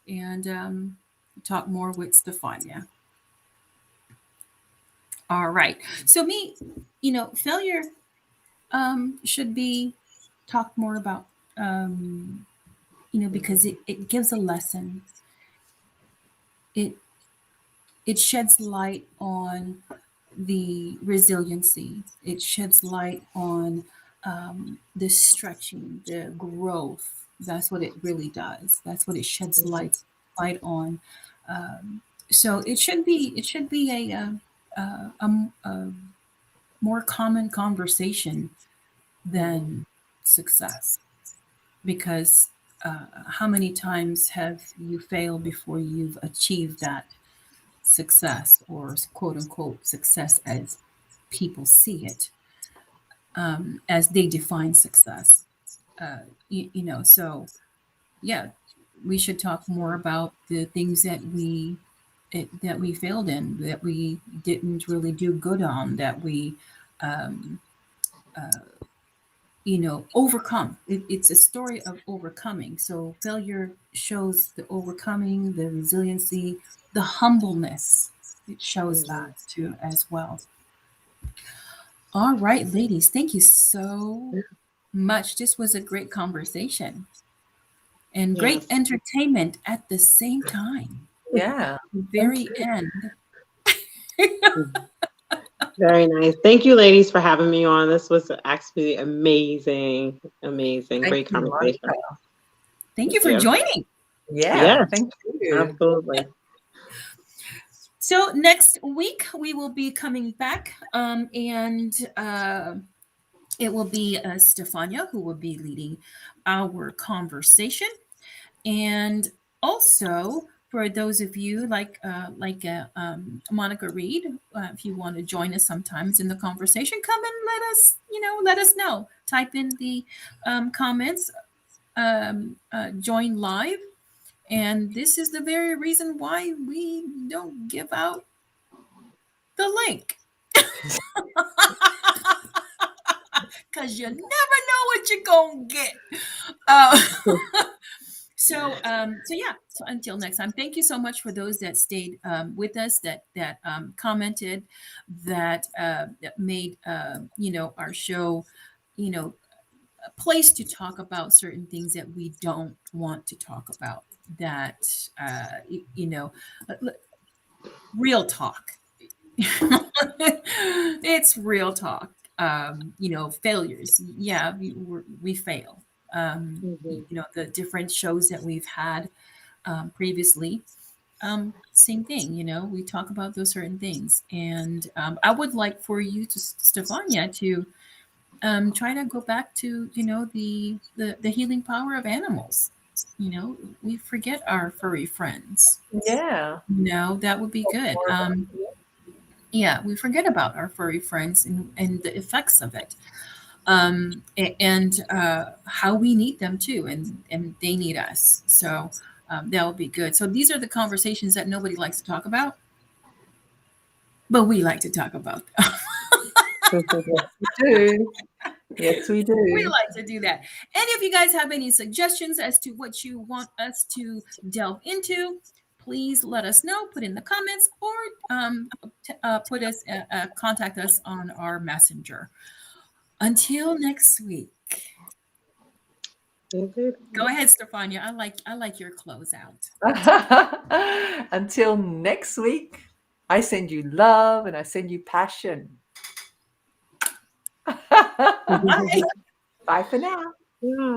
and talk more with Stefania. All right. So me, failure should be talked more about, because it gives a lesson. It it sheds light on the resiliency. It sheds light on the stretching, the growth. That's what it really does. That's what it sheds light on. Um, so it should be a more common conversation than success, because how many times have you failed before you've achieved that success, or quote unquote success as people see it, as they define success? So yeah, we should talk more about the things that we failed in, that we didn't really do good on, that we um, overcome. It's a story of overcoming. So failure shows the overcoming, the resiliency, the humbleness. It shows Mhm. that too as well. All right, ladies, thank you so much. This was a great conversation and great Yes. entertainment at the same time. Yeah. The Thank very you. end. Very nice. Thank you, ladies, for having me on. This was actually amazing, amazing, Thank great you, conversation. Monica. Thank you Thank for you. joining. Yeah. Yes, Thank you. absolutely. So next week we will be coming back, and it will be Stefania who will be leading our conversation. And also, for those of you Monica Reid, if you want to join us sometimes in the conversation, come and let us know. Type in the comments, join live. And this is the very reason why we don't give out the link. Because you never know what you're going to get. Uh, so yeah. So until next time, thank you so much for those that stayed with us, that commented, that made our show, a place to talk about certain things that we don't want to talk about. That real talk. It's real talk. Failures. Yeah, we fail. Mhm. The different shows that we've had previously, same thing. We talk about those certain things, and I would like for you to, Stefania, to try to go back to the healing power of animals. We forget our furry friends. Yeah. That would be good. More about Yeah, we forget about our furry friends and the effects of it, and how we need them too, and they need us. So that would be good. So these are the conversations that nobody likes to talk about, but we like to talk about them. Yes, we do. Yes, we We do. like to do that. And if you guys have any suggestions as to what you want us to delve into, please let us know. Put in the comments, or contact us on our messenger. Until next week. Go ahead, Stefania. I like your closeout. Until next week, I send you love and I send you passion. Bye. Bye for now. Yeah.